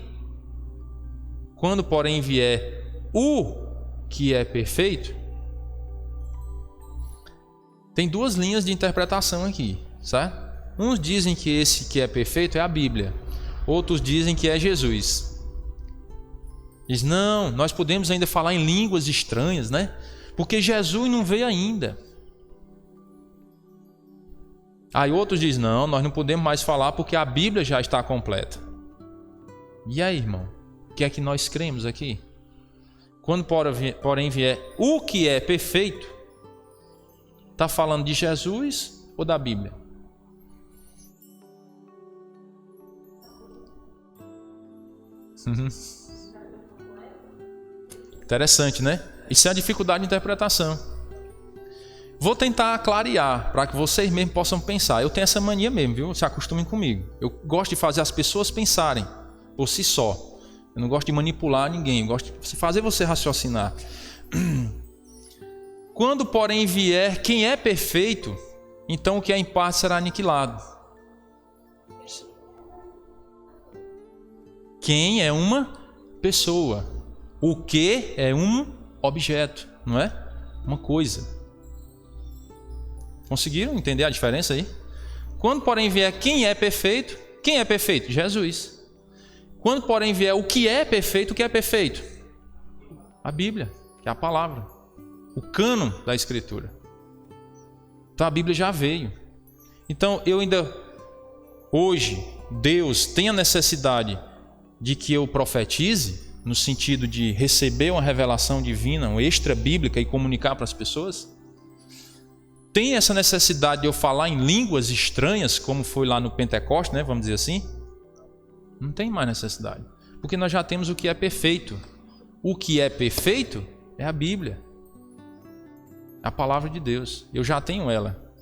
A: quando, porém, vier o que é perfeito, tem duas linhas de interpretação aqui, certo? Uns dizem que esse que é perfeito é a Bíblia. Outros dizem que é Jesus. Diz, não, nós podemos ainda falar em línguas estranhas, né? Porque Jesus não veio ainda. Aí outros dizem, não, nós não podemos mais falar porque a Bíblia já está completa. E aí, irmão? O que é que nós cremos aqui? Quando, porém, vier o que é perfeito, está falando de Jesus ou da Bíblia? Interessante, né? Isso é a dificuldade de interpretação. Vou tentar clarear para que vocês mesmos possam pensar. Eu tenho essa mania mesmo, viu? Se acostumem comigo. Eu gosto de fazer as pessoas pensarem por si só. Eu não gosto de manipular ninguém. Eu gosto de fazer você raciocinar. Quando, porém, vier quem é perfeito, então o que é em parte será aniquilado. Quem é uma pessoa. O que é um objeto, não é? Uma coisa. Conseguiram entender a diferença aí? Quando, porém, vier quem é perfeito Jesus. Quando, porém, vier o que é perfeito, a Bíblia, que é a palavra, o cânon da Escritura. Então a Bíblia já veio. Então hoje, Deus tem a necessidade de que eu profetize, no sentido de receber uma revelação divina, uma extra bíblica e comunicar para as pessoas? Tem essa necessidade de eu falar em línguas estranhas, como foi lá no Pentecostes, né? Vamos dizer assim? Não tem mais necessidade, porque nós já temos o que é perfeito. O que é perfeito é a Bíblia, a palavra de Deus. Eu já tenho ela.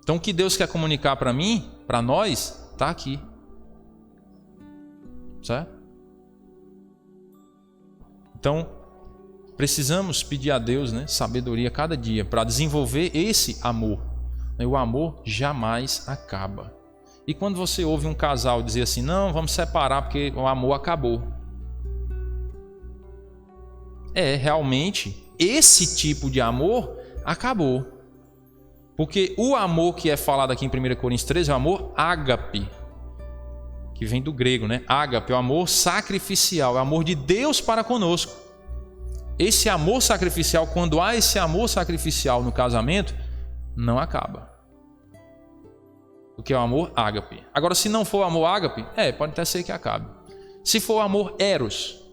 A: Então o que Deus quer comunicar para mim, para nós, está aqui. Certo? Então, precisamos pedir a Deus, né, sabedoria cada dia para desenvolver esse amor. O amor jamais acaba. E quando você ouve um casal dizer assim, não, vamos separar porque o amor acabou. Realmente, esse tipo de amor acabou. Porque o amor que é falado aqui em 1 Coríntios 13 é o amor ágape, que vem do grego, né? Ágape é o amor sacrificial, é o amor de Deus para conosco. Esse amor sacrificial, quando há esse amor sacrificial no casamento, não acaba. Porque é o amor ágape. Agora, se não for o amor ágape, pode até ser que acabe. Se for o amor eros,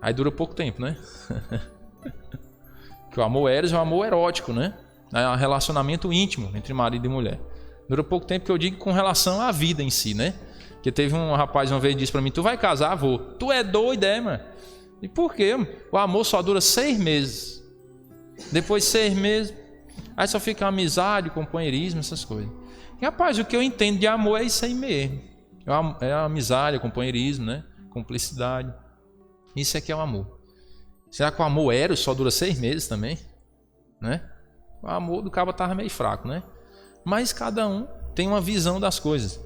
A: aí dura pouco tempo, né? Porque o amor eros é um amor erótico, né? É um relacionamento íntimo entre marido e mulher. Dura pouco tempo, que eu digo com relação à vida em si, né? Porque teve um rapaz uma vez que disse para mim, tu vai casar? Vou. Tu é doido, mano? E por quê? O amor só dura 6 meses. Depois de 6 meses, aí só fica amizade, companheirismo, essas coisas. E, rapaz, o que eu entendo de amor é isso aí mesmo. É a amizade, o companheirismo, né? Cumplicidade. Isso é que é o amor. Será que o amor eros só dura 6 meses também? Né? O amor do cabo estava meio fraco, né? Mas cada um tem uma visão das coisas.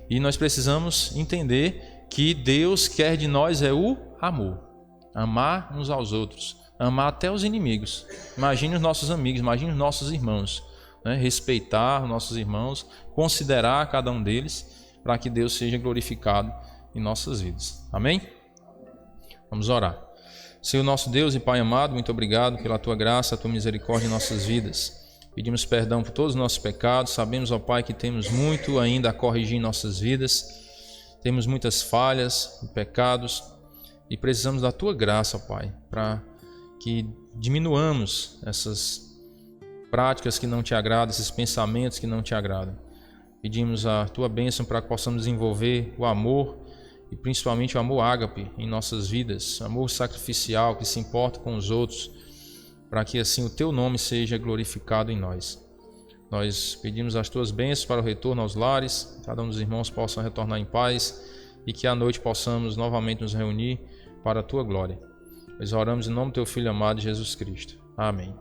A: E nós precisamos entender que Deus quer de nós o amor. Amar uns aos outros. Amar até os inimigos. Imagine os nossos amigos, imagine os nossos irmãos. Né? Respeitar os nossos irmãos, considerar cada um deles, para que Deus seja glorificado em nossas vidas. Amém? Vamos orar. Senhor nosso Deus e Pai amado, muito obrigado pela Tua graça, a Tua misericórdia em nossas vidas. Pedimos perdão por todos os nossos pecados. Sabemos, ó Pai, que temos muito ainda a corrigir em nossas vidas. Temos muitas falhas e pecados. E precisamos da Tua graça, ó Pai, para que diminuamos essas práticas que não Te agradam, esses pensamentos que não Te agradam. Pedimos a Tua bênção para que possamos desenvolver o amor e principalmente o amor ágape em nossas vidas. Amor sacrificial que se importa com os outros, para que assim o Teu nome seja glorificado em nós. Nós pedimos as tuas bênçãos para o retorno aos lares, cada um dos irmãos possa retornar em paz e que à noite possamos novamente nos reunir para a tua glória. Nós oramos em nome do teu Filho amado Jesus Cristo. Amém.